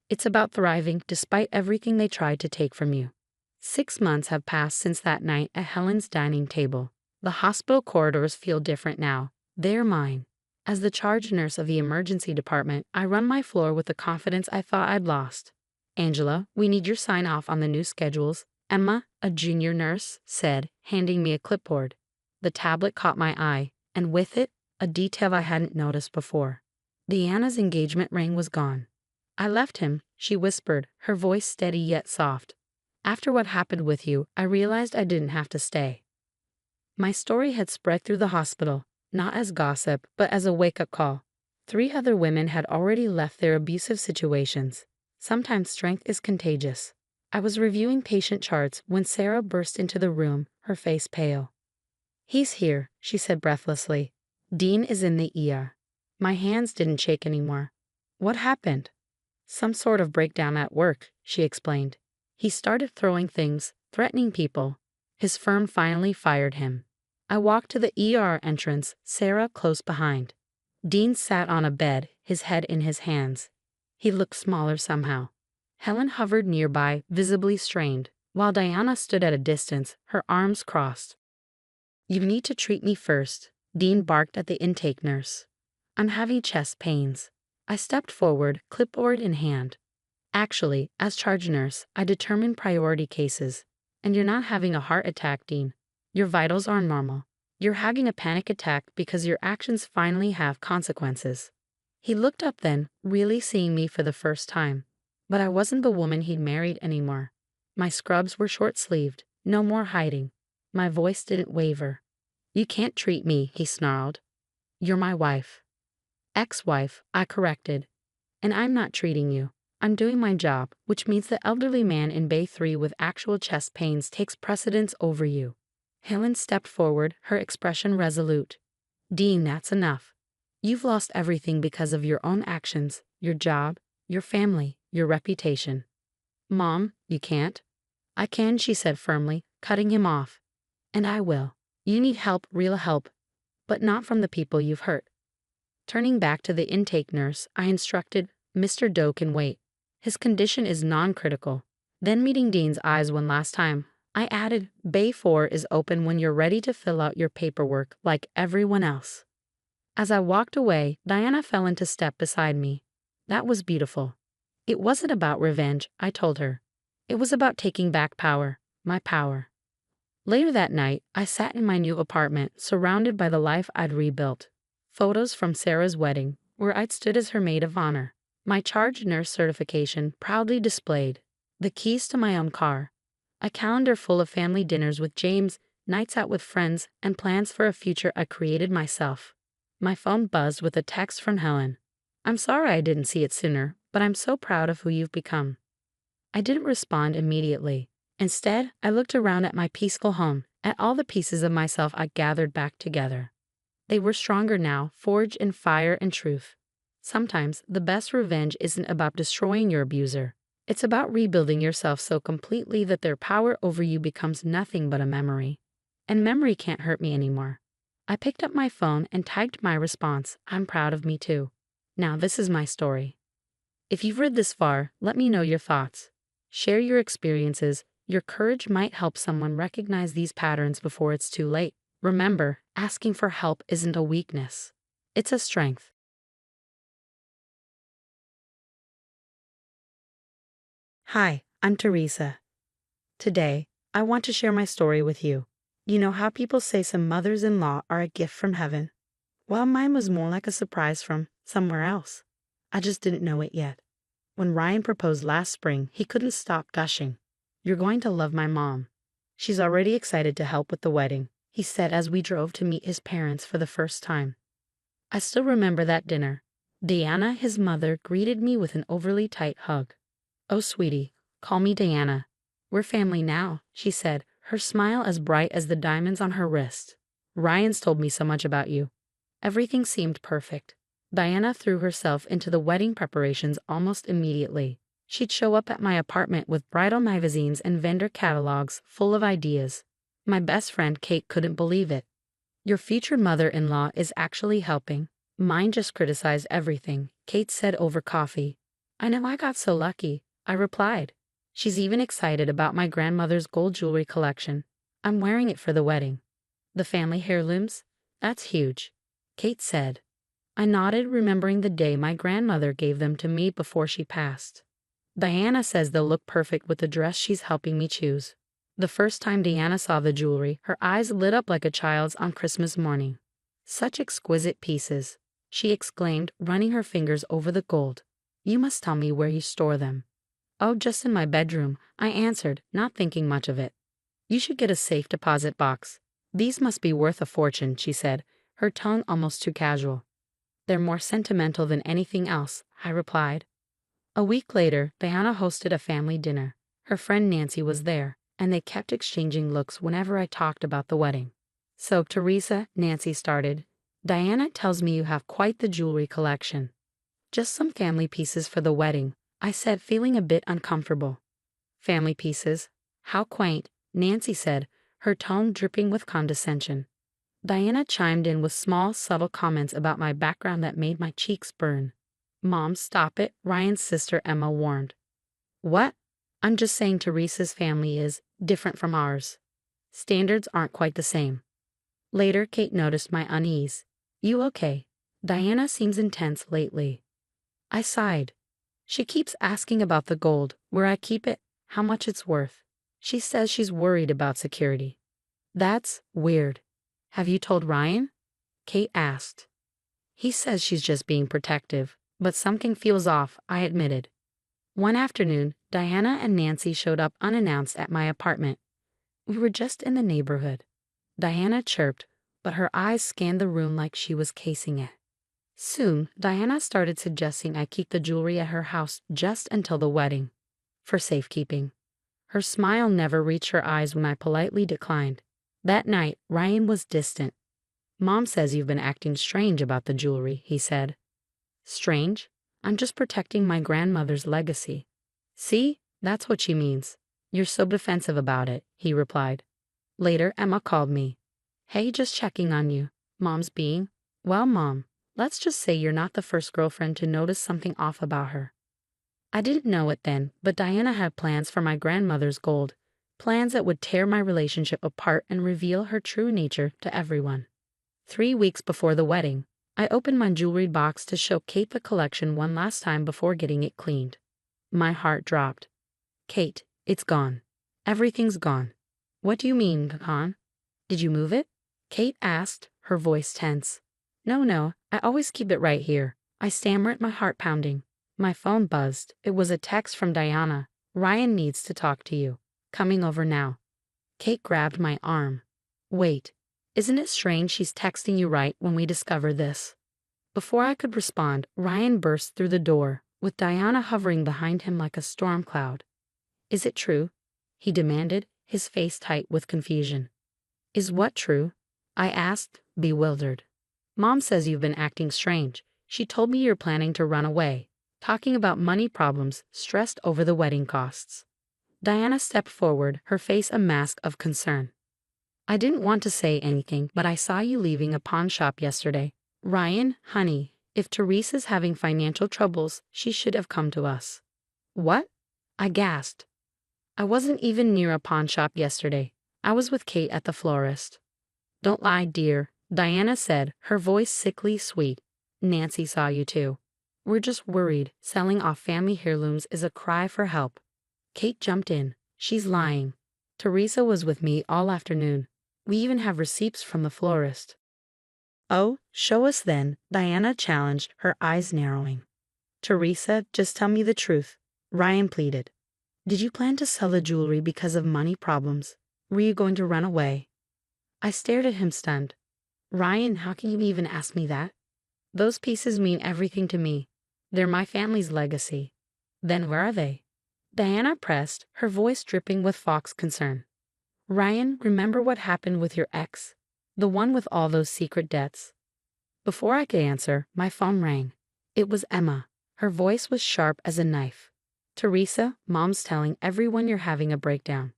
It's about thriving despite everything they tried to take from you. 6 months have passed since that night at Helen's dining table. The hospital corridors feel different now. They're mine. As the charge nurse of the emergency department, I run my floor with the confidence I thought I'd lost. "Angela, we need your sign-off on the new schedules," Emma, a junior nurse, said, handing me a clipboard. The tablet caught my eye, and with it, a detail I hadn't noticed before. Deanna's engagement ring was gone. "I left him," she whispered, her voice steady yet soft. "After what happened with you, I realized I didn't have to stay." My story had spread through the hospital, not as gossip, but as a wake-up call. 3 other women had already left their abusive situations. Sometimes strength is contagious. I was reviewing patient charts when Sarah burst into the room, her face pale. "He's here," she said breathlessly. "Dean is in the ER." My hands didn't shake anymore. "What happened?" "Some sort of breakdown at work," she explained. "He started throwing things, threatening people. His firm finally fired him." I walked to the ER entrance, Sarah close behind. Dean sat on a bed, his head in his hands. He looked smaller somehow. Helen hovered nearby, visibly strained, while Diana stood at a distance, her arms crossed. "You need to treat me first," Dean barked at the intake nurse. "I'm having chest pains." I stepped forward, clipboard in hand. "Actually, as charge nurse, I determine priority cases. And you're not having a heart attack, Dean. Your vitals are normal. You're having a panic attack because your actions finally have consequences." He looked up then, really seeing me for the first time. But I wasn't the woman he'd married anymore. My scrubs were short-sleeved, no more hiding. My voice didn't waver. "You can't treat me," he snarled. "You're my wife." "Ex-wife," I corrected. "And I'm not treating you. I'm doing my job, which means the elderly man in Bay 3 with actual chest pains takes precedence over you." Helen stepped forward, her expression resolute. "Dean, that's enough. You've lost everything because of your own actions, your job, your family, your reputation." "Mom, you can't." "I can," she said firmly, cutting him off. "And I will. You need help, real help, but not from the people you've hurt." Turning back to the intake nurse, I instructed, Mr. Doe can wait. His condition is non-critical. Then meeting Dean's eyes one last time, I added, Bay 4 is open when you're ready to fill out your paperwork like everyone else. As I walked away, Diana fell into step beside me. That was beautiful. It wasn't about revenge, I told her. It was about taking back power, my power. Later that night, I sat in my new apartment, surrounded by the life I'd rebuilt. Photos from Sarah's wedding, where I'd stood as her maid of honor. My charge nurse certification proudly displayed. The keys to my own car. A calendar full of family dinners with James, nights out with friends, and plans for a future I created myself. My phone buzzed with a text from Helen. I'm sorry I didn't see it sooner, but I'm so proud of who you've become. I didn't respond immediately. Instead, I looked around at my peaceful home, at all the pieces of myself I gathered back together. They were stronger now, forged in fire and truth. Sometimes, the best revenge isn't about destroying your abuser. It's about rebuilding yourself so completely that their power over you becomes nothing but a memory. And memory can't hurt me anymore. I picked up my phone and typed my response, I'm proud of me too. Now this is my story. If you've read this far, let me know your thoughts. Share your experiences. Your courage might help someone recognize these patterns before it's too late. Remember, asking for help isn't a weakness. It's a strength. Hi, I'm Teresa. Today, I want to share my story with you. You know how people say some mothers-in-law are a gift from heaven? Well, mine was more like a surprise from somewhere else. I just didn't know it yet. When Ryan proposed last spring, he couldn't stop gushing. You're going to love my mom. She's already excited to help with the wedding, he said as we drove to meet his parents for the first time. I still remember that dinner. Diana, his mother, greeted me with an overly tight hug. Oh, sweetie, call me Diana. We're family now, she said, her smile as bright as the diamonds on her wrist. Ryan's told me so much about you. Everything seemed perfect. Diana threw herself into the wedding preparations almost immediately. She'd show up at my apartment with bridal magazines and vendor catalogs full of ideas. My best friend Kate couldn't believe it. Your future mother-in-law is actually helping. Mine just criticized everything, Kate said over coffee. I know I got so lucky, I replied. She's even excited about my grandmother's gold jewelry collection. I'm wearing it for the wedding. The family heirlooms? That's huge, Kate said. I nodded, remembering the day my grandmother gave them to me before she passed. Diana says they'll look perfect with the dress she's helping me choose. The first time Diana saw the jewelry, her eyes lit up like a child's on Christmas morning. Such exquisite pieces, she exclaimed, running her fingers over the gold. You must tell me where you store them. Oh, just in my bedroom, I answered, not thinking much of it. You should get a safe deposit box. These must be worth a fortune, she said, her tone almost too casual. They're more sentimental than anything else, I replied. A week later, Diana hosted a family dinner. Her friend Nancy was there, and they kept exchanging looks whenever I talked about the wedding. So, Teresa, Nancy started, Diana tells me you have quite the jewelry collection. Just some family pieces for the wedding, I said, feeling a bit uncomfortable. Family pieces? How quaint, Nancy said, her tone dripping with condescension. Diana chimed in with small, subtle comments about my background that made my cheeks burn. Mom, stop it, Ryan's sister Emma warned. What? I'm just saying Teresa's family is different from ours. Standards aren't quite the same. Later, Kate noticed my unease. You okay? Diana seems intense lately. I sighed. She keeps asking about the gold, where I keep it, how much it's worth. She says she's worried about security. That's weird. Have you told Ryan? Kate asked. He says she's just being protective, but something feels off, I admitted. One afternoon, Diana and Nancy showed up unannounced at my apartment. We were just in the neighborhood. Diana chirped, but her eyes scanned the room like she was casing it. Soon, Diana started suggesting I keep the jewelry at her house just until the wedding, for safekeeping. Her smile never reached her eyes when I politely declined. That night, Ryan was distant. Mom says you've been acting strange about the jewelry, he said. Strange? I'm just protecting my grandmother's legacy. See, that's what she means. You're so defensive about it, he replied. Later, Emma called me. Hey, just checking on you. Mom's being? Well, Mom, Let's just say you're not the first girlfriend to notice something off about her. I didn't know it then, but Diana had plans for my grandmother's gold, plans that would tear my relationship apart and reveal her true nature to everyone. 3 weeks before the wedding, I opened my jewelry box to show Kate the collection one last time before getting it cleaned. My heart dropped. Kate, it's gone. Everything's gone. What do you mean, gone? Did you move it? Kate asked, her voice tense. No, I always keep it right here. I stammered, my heart pounding. My phone buzzed. It was a text from Diana. Ryan needs to talk to you. Coming over now. Kate grabbed my arm. Wait, isn't it strange she's texting you right when we discover this? Before I could respond, Ryan burst through the door, with Diana hovering behind him like a storm cloud. Is it true? He demanded, his face tight with confusion. Is what true? I asked, bewildered. Mom says you've been acting strange. She told me you're planning to run away, talking about money problems, stressed over the wedding costs. Diana stepped forward, her face a mask of concern. I didn't want to say anything, but I saw you leaving a pawn shop yesterday. Ryan, honey, if Teresa's having financial troubles, she should have come to us. What? I gasped. I wasn't even near a pawn shop yesterday. I was with Kate at the florist. Don't lie, dear, Diana said, her voice sickly sweet. Nancy saw you too. We're just worried. Selling off family heirlooms is a cry for help. Kate jumped in. She's lying. Teresa was with me all afternoon. We even have receipts from the florist. Oh, show us then, Diana challenged, her eyes narrowing. Teresa, just tell me the truth, Ryan pleaded. Did you plan to sell the jewelry because of money problems? Were you going to run away? I stared at him stunned. Ryan, how can you even ask me that? Those pieces mean everything to me. They're my family's legacy. Then where are they? Diana pressed, her voice dripping with Fox concern. Ryan, remember what happened with your ex? The one with all those secret debts? Before I could answer, my phone rang. It was Emma. Her voice was sharp as a knife. Teresa, Mom's telling everyone you're having a breakdown.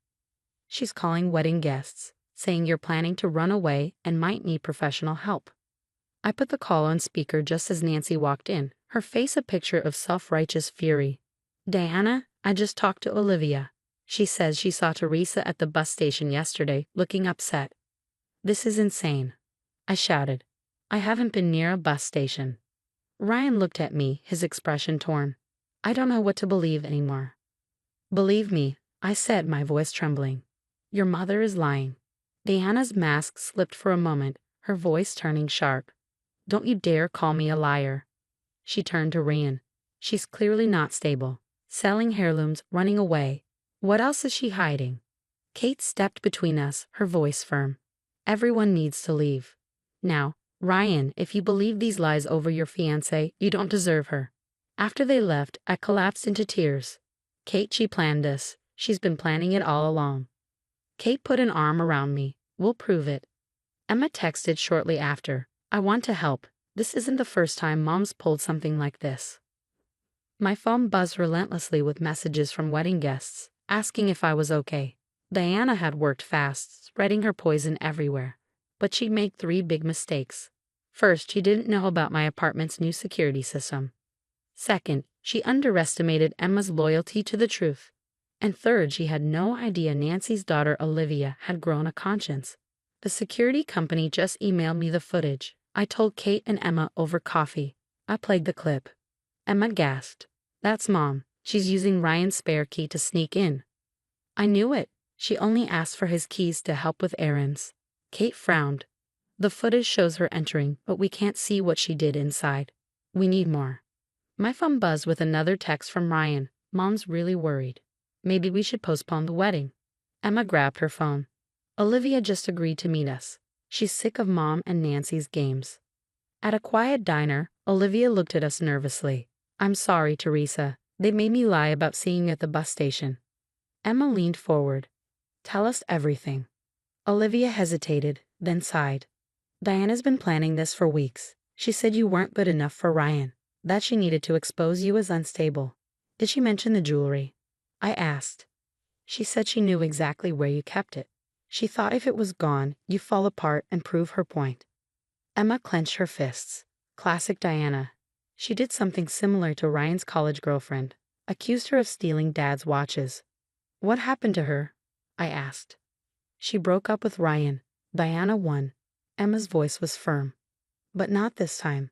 She's calling wedding guests, saying you're planning to run away and might need professional help. I put the call on speaker just as Nancy walked in, her face a picture of self-righteous fury. Diana, I just talked to Olivia. She says she saw Teresa at the bus station yesterday, looking upset. This is insane, I shouted. I haven't been near a bus station. Ryan looked at me, his expression torn. I don't know what to believe anymore. Believe me, I said, my voice trembling. Your mother is lying. Diana's mask slipped for a moment, her voice turning sharp. Don't you dare call me a liar. She turned to Ryan. She's clearly not stable. Selling heirlooms, running away. What else is she hiding? Kate stepped between us, her voice firm. Everyone needs to leave. Now, Ryan, if you believe these lies over your fiancée, you don't deserve her. After they left, I collapsed into tears. Kate, she planned this. She's been planning it all along. Kate put an arm around me. We'll prove it. Emma texted shortly after. I want to help. This isn't the first time Mom's pulled something like this. My phone buzzed relentlessly with messages from wedding guests, asking if I was okay. Diana had worked fast, spreading her poison everywhere. But she'd made 3 big mistakes. First, she didn't know about my apartment's new security system. Second, she underestimated Emma's loyalty to the truth. And third, she had no idea Nancy's daughter Olivia had grown a conscience. The security company just emailed me the footage. I told Kate and Emma over coffee. I played the clip. Emma gasped. That's Mom. She's using Ryan's spare key to sneak in. I knew it. She only asked for his keys to help with errands. Kate frowned. The footage shows her entering, but we can't see what she did inside. We need more. My phone buzzed with another text from Ryan. Mom's really worried. Maybe we should postpone the wedding. Emma grabbed her phone. Olivia just agreed to meet us. She's sick of Mom and Nancy's games. At a quiet diner, Olivia looked at us nervously. I'm sorry, Teresa. They made me lie about seeing you at the bus station. Emma leaned forward. Tell us everything. Olivia hesitated, then sighed. Diana's been planning this for weeks. She said you weren't good enough for Ryan, that she needed to expose you as unstable. Did she mention the jewelry? I asked. She said she knew exactly where you kept it. She thought if it was gone, you'd fall apart and prove her point. Emma clenched her fists. Classic Diana. She did something similar to Ryan's college girlfriend, accused her of stealing Dad's watches. What happened to her? I asked. She broke up with Ryan. Diana won. Emma's voice was firm. But not this time.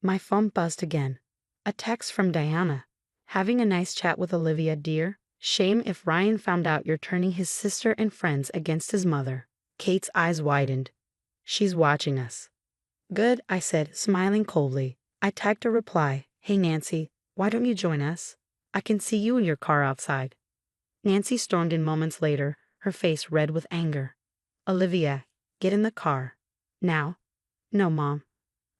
My phone buzzed again. A text from Diana. Having a nice chat with Olivia, dear. Shame if Ryan found out you're turning his sister and friends against his mother. Kate's eyes widened. She's watching us. Good, I said, smiling coldly. I typed a reply. Hey Nancy, why don't you join us? I can see you in your car outside. Nancy stormed in moments later, her face red with anger. Olivia, get in the car. Now. No, Mom.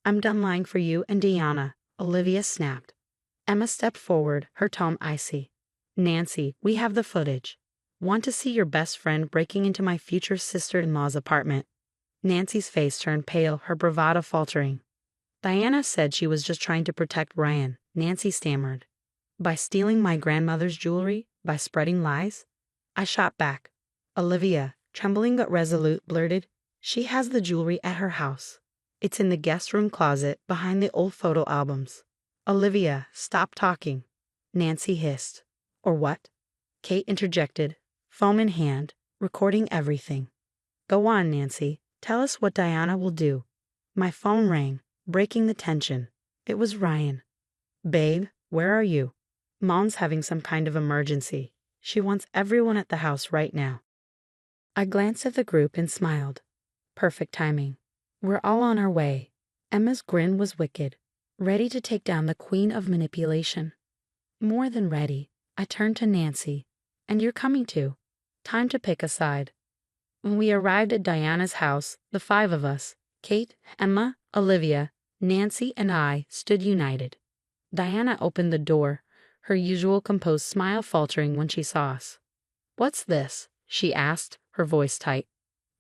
I'm done lying for you and Diana, Olivia snapped. Emma stepped forward, her tone icy. Nancy, we have the footage. Want to see your best friend breaking into my future sister-in-law's apartment? Nancy's face turned pale, her bravado faltering. Diana said she was just trying to protect Ryan, Nancy stammered. By stealing my grandmother's jewelry? By spreading lies? I shot back. Olivia, trembling but resolute, blurted, she has the jewelry at her house. It's in the guest room closet behind the old photo albums. Olivia, stop talking. Nancy hissed. Or what? Kate interjected, phone in hand, recording everything. Go on, Nancy. Tell us what Diana will do. My phone rang, breaking the tension. It was Ryan. Babe, where are you? Mom's having some kind of emergency. She wants everyone at the house right now. I glanced at the group and smiled. Perfect timing. We're all on our way. Emma's grin was wicked, ready to take down the queen of manipulation. More than ready, I turned to Nancy. And you're coming too. Time to pick a side. When we arrived at Diana's house, the five of us, Kate, Emma, Olivia, Nancy, and I, stood united. Diana opened the door, her usual composed smile faltering when she saw us. What's this? She asked, her voice tight.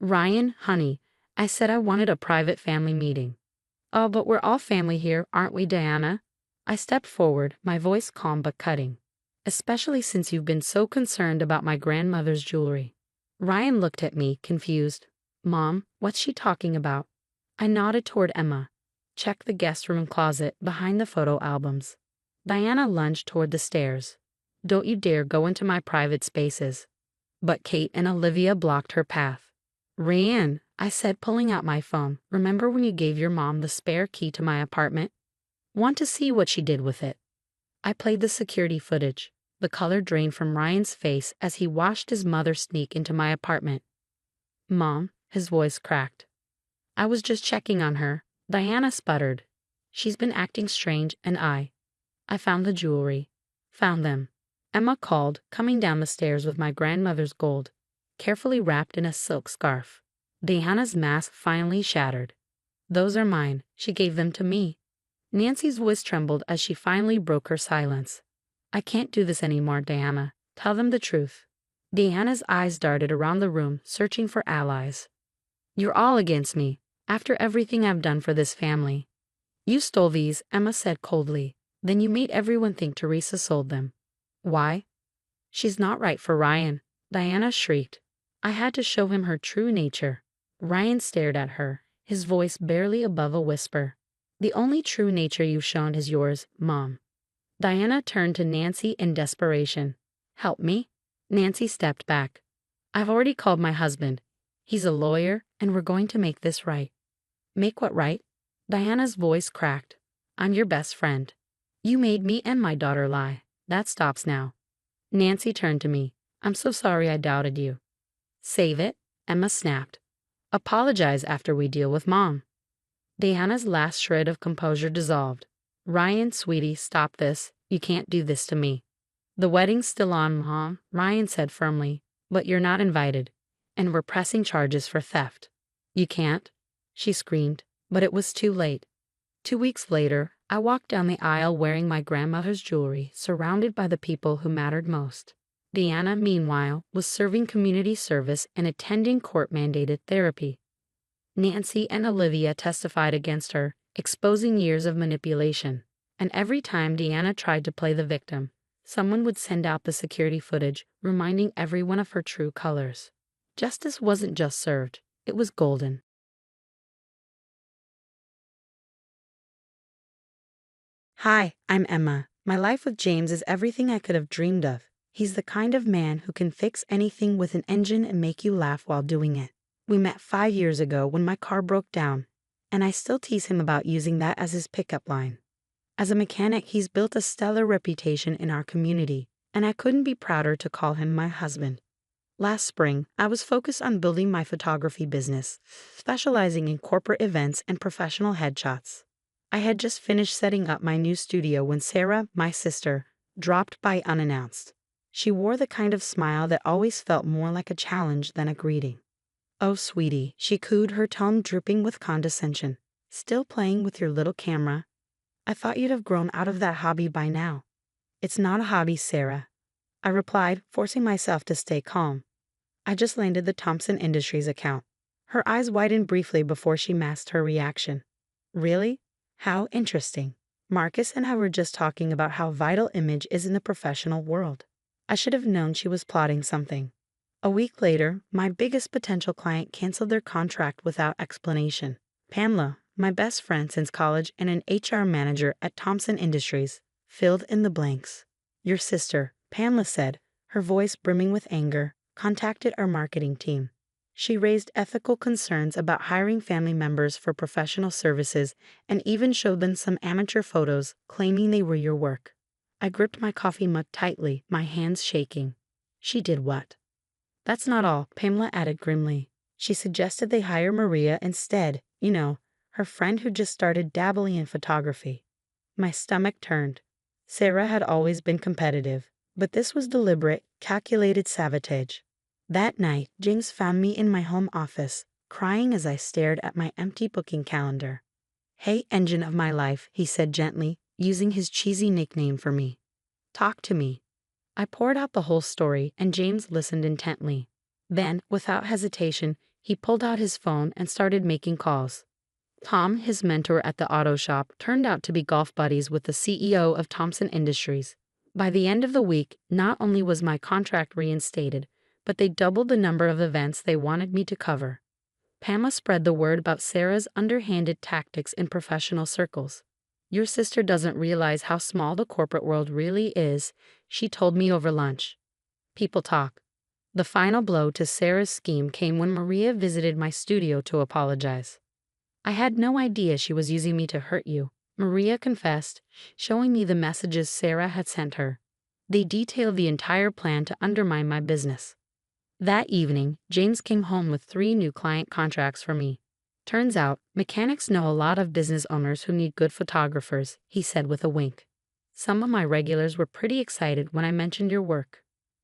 Ryan, honey, I said I wanted a private family meeting. Oh, but we're all family here, aren't we, Diana? I stepped forward, my voice calm but cutting. Especially since you've been so concerned about my grandmother's jewelry. Ryan looked at me, confused. Mom, what's she talking about? I nodded toward Emma. Check the guest room closet behind the photo albums. Diana lunged toward the stairs. Don't you dare go into my private spaces. But Kate and Olivia blocked her path. Ryan, I said, pulling out my phone, remember when you gave your mom the spare key to my apartment? Want to see what she did with it? I played the security footage. The color drained from Ryan's face as he watched his mother sneak into my apartment. Mom, his voice cracked. I was just checking on her. Diana sputtered. She's been acting strange, and I found the jewelry. Found them. Emma called, coming down the stairs with my grandmother's gold, carefully wrapped in a silk scarf. Diana's mask finally shattered. Those are mine. She gave them to me. Nancy's voice trembled as she finally broke her silence. I can't do this anymore, Diana. Tell them the truth. Diana's eyes darted around the room, searching for allies. You're all against me, after everything I've done for this family. You stole these, Emma said coldly. Then you made everyone think Teresa sold them. Why? She's not right for Ryan, Diana shrieked. I had to show him her true nature. Ryan stared at her, his voice barely above a whisper. The only true nature you've shown is yours, Mom. Diana turned to Nancy in desperation. Help me? Nancy stepped back. I've already called my husband. He's a lawyer, and we're going to make this right. Make what right? Diana's voice cracked. I'm your best friend. You made me and my daughter lie. That stops now. Nancy turned to me. I'm so sorry I doubted you. Save it, Emma snapped. Apologize after we deal with Mom. Diana's last shred of composure dissolved. Ryan, sweetie, stop this. You can't do this to me. The wedding's still on, Mom, Ryan said firmly, but you're not invited, and we're pressing charges for theft. You can't, she screamed, but it was too late. 2 weeks later, I walked down the aisle wearing my grandmother's jewelry, surrounded by the people who mattered most. Diana, meanwhile, was serving community service and attending court-mandated therapy. Nancy and Olivia testified against her, exposing years of manipulation. And every time Diana tried to play the victim, someone would send out the security footage, reminding everyone of her true colors. Justice wasn't just served, it was golden. Hi, I'm Emma. My life with James is everything I could have dreamed of. He's the kind of man who can fix anything with an engine and make you laugh while doing it. We met 5 years ago when my car broke down, and I still tease him about using that as his pickup line. As a mechanic, he's built a stellar reputation in our community, and I couldn't be prouder to call him my husband. Last spring, I was focused on building my photography business, specializing in corporate events and professional headshots. I had just finished setting up my new studio when Sarah, my sister, dropped by unannounced. She wore the kind of smile that always felt more like a challenge than a greeting. "Oh, sweetie," she cooed, her tone dripping with condescension. "Still playing with your little camera? I thought you'd have grown out of that hobby by now." "It's not a hobby, Sarah," I replied, forcing myself to stay calm. "I just landed the Thompson Industries account." Her eyes widened briefly before she masked her reaction. "Really? How interesting." Marcus and I were just talking about how vital image is in the professional world. I should have known she was plotting something. A week later, my biggest potential client canceled their contract without explanation. Pamela, my best friend since college and an HR manager at Thompson Industries, filled in the blanks. "Your sister," Pamela said, her voice brimming with anger, "contacted our marketing team. She raised ethical concerns about hiring family members for professional services and even showed them some amateur photos claiming they were your work." I gripped my coffee mug tightly, my hands shaking. "She did what?" "That's not all," Pamela added grimly. "She suggested they hire Maria instead, her friend who just started dabbling in photography." My stomach turned. Sarah had always been competitive, but this was deliberate, calculated sabotage. That night, James found me in my home office, crying as I stared at my empty booking calendar. "Hey, engine of my life," he said gently, using his cheesy nickname for me. "Talk to me." I poured out the whole story, and James listened intently. Then, without hesitation, he pulled out his phone and started making calls. Tom, his mentor at the auto shop, turned out to be golf buddies with the CEO of Thompson Industries. By the end of the week, not only was my contract reinstated, but they doubled the number of events they wanted me to cover. Pamela spread the word about Sarah's underhanded tactics in professional circles. "Your sister doesn't realize how small the corporate world really is," she told me over lunch. People talk. The final blow to Sarah's scheme came when Maria visited my studio to apologize. "I had no idea she was using me to hurt you," Maria confessed, showing me the messages Sarah had sent her. They detailed the entire plan to undermine my business. That evening, James came home with 3 new client contracts for me. "Turns out, mechanics know a lot of business owners who need good photographers," he said with a wink. "Some of my regulars were pretty excited when I mentioned your work."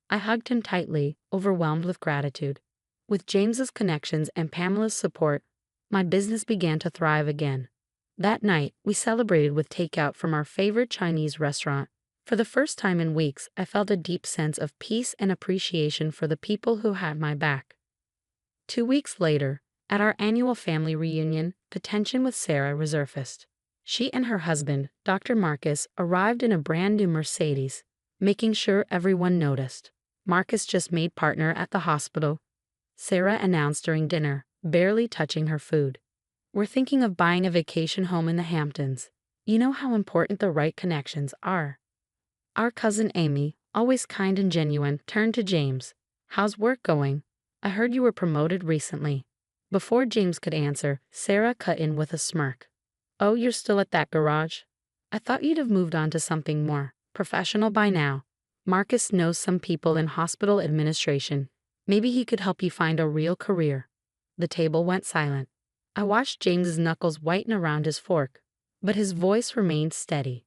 I hugged him tightly, overwhelmed with gratitude. With James's connections and Pamela's support, my business began to thrive again. That night, we celebrated with takeout from our favorite Chinese restaurant. For the first time in weeks, I felt a deep sense of peace and appreciation for the people who had my back. 2 weeks later, at our annual family reunion, the tension with Sarah resurfaced. She and her husband, Dr. Marcus, arrived in a brand new Mercedes, making sure everyone noticed. "Marcus just made partner at the hospital," Sarah announced during dinner, barely touching her food. "We're thinking of buying a vacation home in the Hamptons. You know how important the right connections are." Our cousin Amy, always kind and genuine, turned to James. "How's work going? I heard you were promoted recently." Before James could answer, Sarah cut in with a smirk. "Oh, you're still at that garage? I thought you'd have moved on to something more professional by now. Marcus knows some people in hospital administration. Maybe he could help you find a real career." The table went silent. I watched James's knuckles whiten around his fork, but his voice remained steady.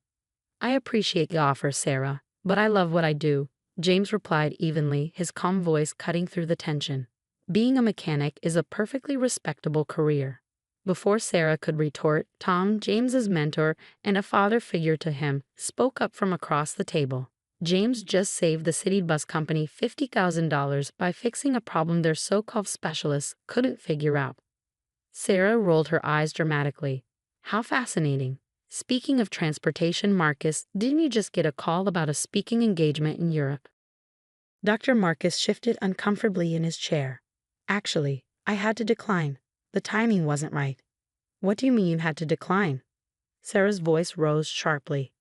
"I appreciate the offer, Sarah, but I love what I do," James replied evenly, his calm voice cutting through the tension. "Being a mechanic is a perfectly respectable career." Before Sarah could retort, Tom, James's mentor and a father figure to him, spoke up from across the table. "James just saved the city bus company $50,000 by fixing a problem their so-called specialists couldn't figure out." Sarah rolled her eyes dramatically. "How fascinating. Speaking of transportation, Marcus, didn't you just get a call about a speaking engagement in Europe?" Dr. Marcus shifted uncomfortably in his chair. "Actually, I had to decline. The timing wasn't right." "What do you mean you had to decline?" Sarah's voice rose sharply.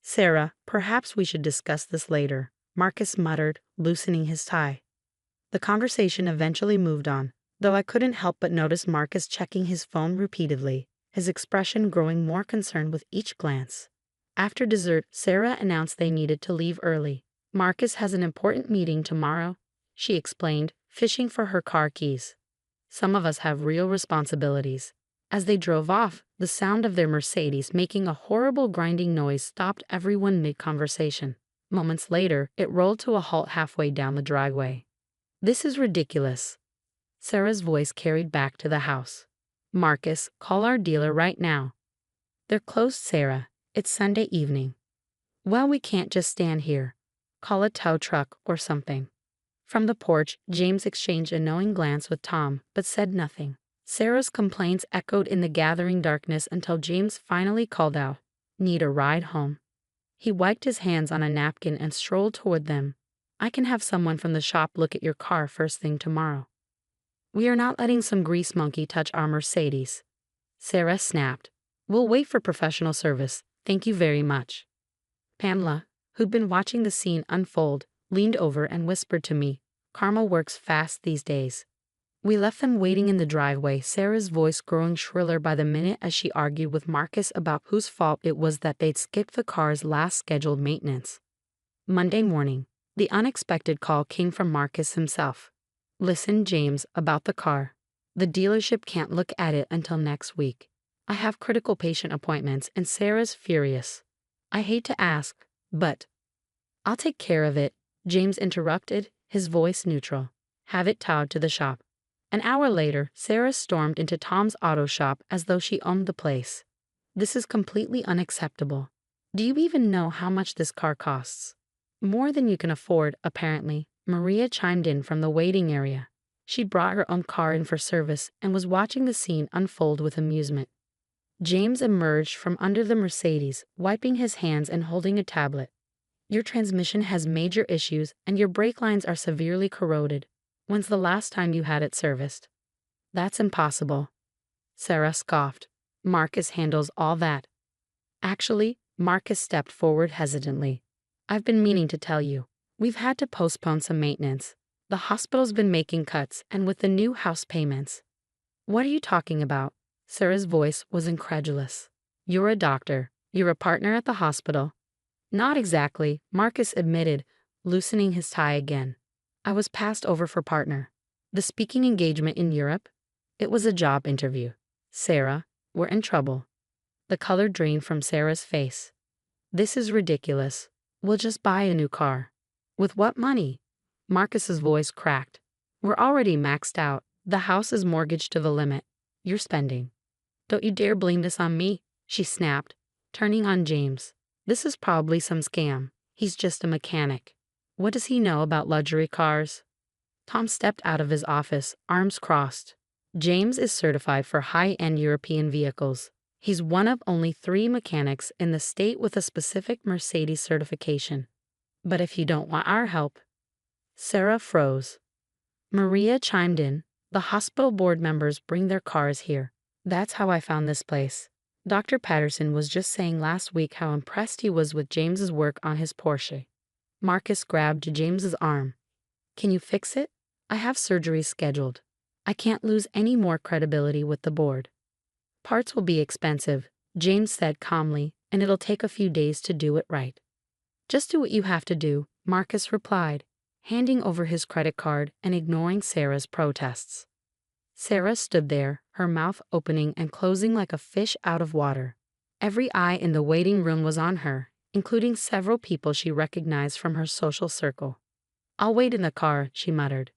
Sarah, perhaps we should discuss this later, Marcus muttered, loosening his tie. The conversation eventually moved on, though I couldn't help but notice Marcus checking his phone repeatedly, his expression growing more concerned with each glance. After dessert, Sarah announced they needed to leave early. Marcus has an important meeting tomorrow, she explained, fishing for her car keys. Some of us have real responsibilities. As they drove off, the sound of their Mercedes making a horrible grinding noise stopped everyone mid-conversation. Moments later, it rolled to a halt halfway down the driveway. "This is ridiculous," Sarah's voice carried back to the house. "Marcus, call our dealer right now." "They're closed, Sarah. It's Sunday evening." "Well, we can't just stand here. Call a tow truck or something." From the porch, James exchanged a knowing glance with Tom, but said nothing. Sarah's complaints echoed in the gathering darkness until James finally called out, "Need a ride home?" He wiped his hands on a napkin and strolled toward them. "I can have someone from the shop look at your car first thing tomorrow." "We are not letting some grease monkey touch our Mercedes," Sarah snapped. "We'll wait for professional service. Thank you very much." Pamela, who'd been watching the scene unfold, leaned over and whispered to me, "Karma works fast these days." We left them waiting in the driveway, Sarah's voice growing shriller by the minute as she argued with Marcus about whose fault it was that they'd skipped the car's last scheduled maintenance. Monday morning, the unexpected call came from Marcus himself. "Listen, James, about the car. The dealership can't look at it until next week. I have critical patient appointments and Sarah's furious. I hate to ask, but—" "I'll take care of it," James interrupted, his voice neutral. "Have it towed to the shop." An hour later, Sarah stormed into Tom's auto shop as though she owned the place. "This is completely unacceptable. Do you even know how much this car costs?" "More than you can afford, apparently," Maria chimed in from the waiting area. She'd brought her own car in for service and was watching the scene unfold with amusement. James emerged from under the Mercedes, wiping his hands and holding a tablet. "Your transmission has major issues and your brake lines are severely corroded. When's the last time you had it serviced?" "That's impossible," Sarah scoffed. "Marcus handles all that." "Actually," Marcus stepped forward hesitantly, "I've been meaning to tell you. We've had to postpone some maintenance. The hospital's been making cuts, and with the new house payments—" "What are you talking about?" Sarah's voice was incredulous. "You're a doctor. You're a partner at the hospital." "Not exactly," Marcus admitted, loosening his tie again. "I was passed over for partner. The speaking engagement in Europe? It was a job interview." "Sarah, we're in trouble." The color drained from Sarah's face. "This is ridiculous. We'll just buy a new car." "With what money?" Marcus's voice cracked. "We're already maxed out. The house is mortgaged to the limit. You're spending." "Don't you dare blame this on me," she snapped, turning on James. "This is probably some scam. He's just a mechanic. What does he know about luxury cars?" Tom stepped out of his office, arms crossed. "James is certified for high-end European vehicles. He's one of only 3 mechanics in the state with a specific Mercedes certification. But if you don't want our help—" Sarah froze. Maria chimed in. "The hospital board members bring their cars here. That's how I found this place. Dr. Patterson was just saying last week how impressed he was with James's work on his Porsche." Marcus grabbed James's arm. "Can you fix it? I have surgery scheduled. I can't lose any more credibility with the board." "Parts will be expensive," James said calmly, "and it'll take a few days to do it right." "Just do what you have to do," Marcus replied, handing over his credit card and ignoring Sarah's protests. Sarah stood there, her mouth opening and closing like a fish out of water. Every eye in the waiting room was on her, including several people she recognized from her social circle. "I'll wait in the car," she muttered.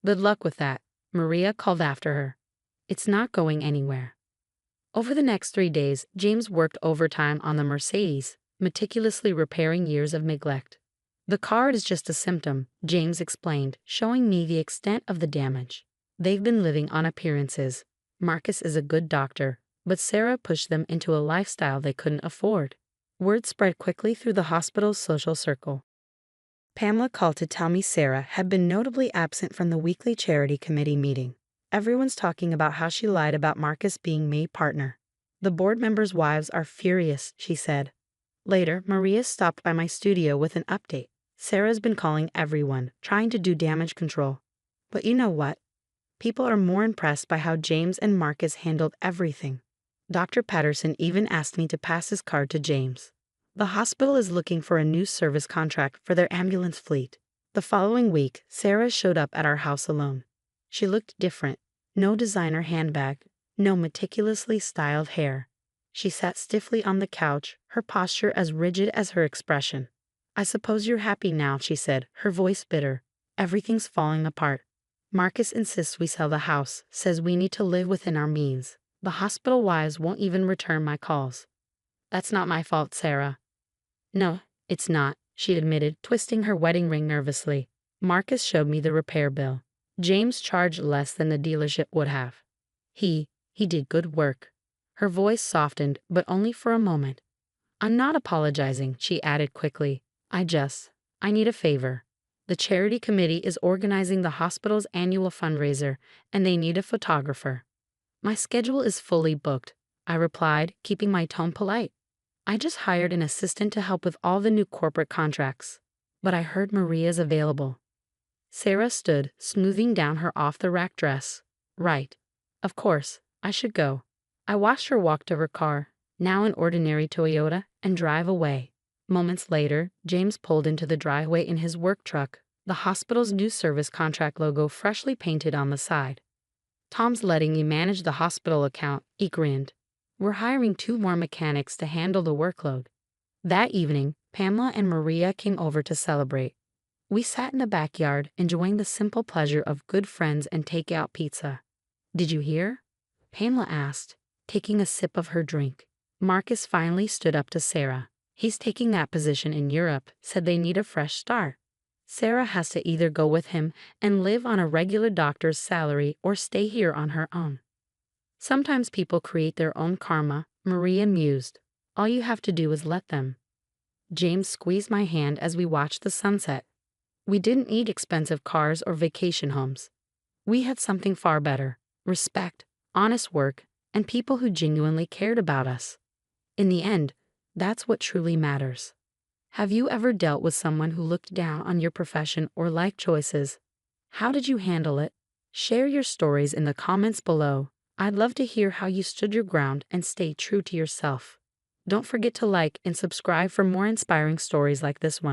"Good luck with that," Maria called after her. "It's not going anywhere." Over the next 3 days, James worked overtime on the Mercedes, meticulously repairing years of neglect. "The car is just a symptom," James explained, showing me the extent of the damage. "They've been living on appearances. Marcus is a good doctor, but Sarah pushed them into a lifestyle they couldn't afford." Word spread quickly through the hospital's social circle. Pamela called to tell me Sarah had been notably absent from the weekly charity committee meeting. "Everyone's talking about how she lied about Marcus being made partner. The board members' wives are furious," she said. Later, Maria stopped by my studio with an update. Sarah's been calling everyone, trying to do damage control. But you know what? People are more impressed by how James and Marcus handled everything. Dr. Patterson even asked me to pass his card to James. The hospital is looking for a new service contract for their ambulance fleet. The following week, Sarah showed up at our house alone. She looked different. No designer handbag, no meticulously styled hair. She sat stiffly on the couch, her posture as rigid as her expression. "I suppose you're happy now," she said, her voice bitter. "Everything's falling apart. Marcus insists we sell the house, says we need to live within our means. The hospital wives won't even return my calls." "That's not my fault, Sarah." "No, it's not," she admitted, twisting her wedding ring nervously. "Marcus showed me the repair bill. James charged less than the dealership would have. He did good work." Her voice softened, but only for a moment. "I'm not apologizing," she added quickly. I need a favor. The charity committee is organizing the hospital's annual fundraiser, and they need a photographer." "My schedule is fully booked," I replied, keeping my tone polite. "I just hired an assistant to help with all the new corporate contracts. But I heard Maria's available." Sarah stood, smoothing down her off-the-rack dress. "Right. Of course, I should go." I watched her walk to her car, now an ordinary Toyota, and drive away. Moments later, James pulled into the driveway in his work truck, the hospital's new service contract logo freshly painted on the side. "Tom's letting me manage the hospital account," he grinned. "We're hiring 2 more mechanics to handle the workload." That evening, Pamela and Maria came over to celebrate. We sat in the backyard, enjoying the simple pleasure of good friends and takeout pizza. "Did you hear?" Pamela asked, taking a sip of her drink. "Marcus finally stood up to Sarah. He's taking that position in Europe, said they need a fresh start. Sarah has to either go with him and live on a regular doctor's salary or stay here on her own." "Sometimes people create their own karma," Maria mused. "All you have to do is let them." James squeezed my hand as we watched the sunset. We didn't need expensive cars or vacation homes. We had something far better: respect, honest work, and people who genuinely cared about us. In the end, that's what truly matters. Have you ever dealt with someone who looked down on your profession or life choices? How did you handle it? Share your stories in the comments below. I'd love to hear how you stood your ground and stayed true to yourself. Don't forget to like and subscribe for more inspiring stories like this one.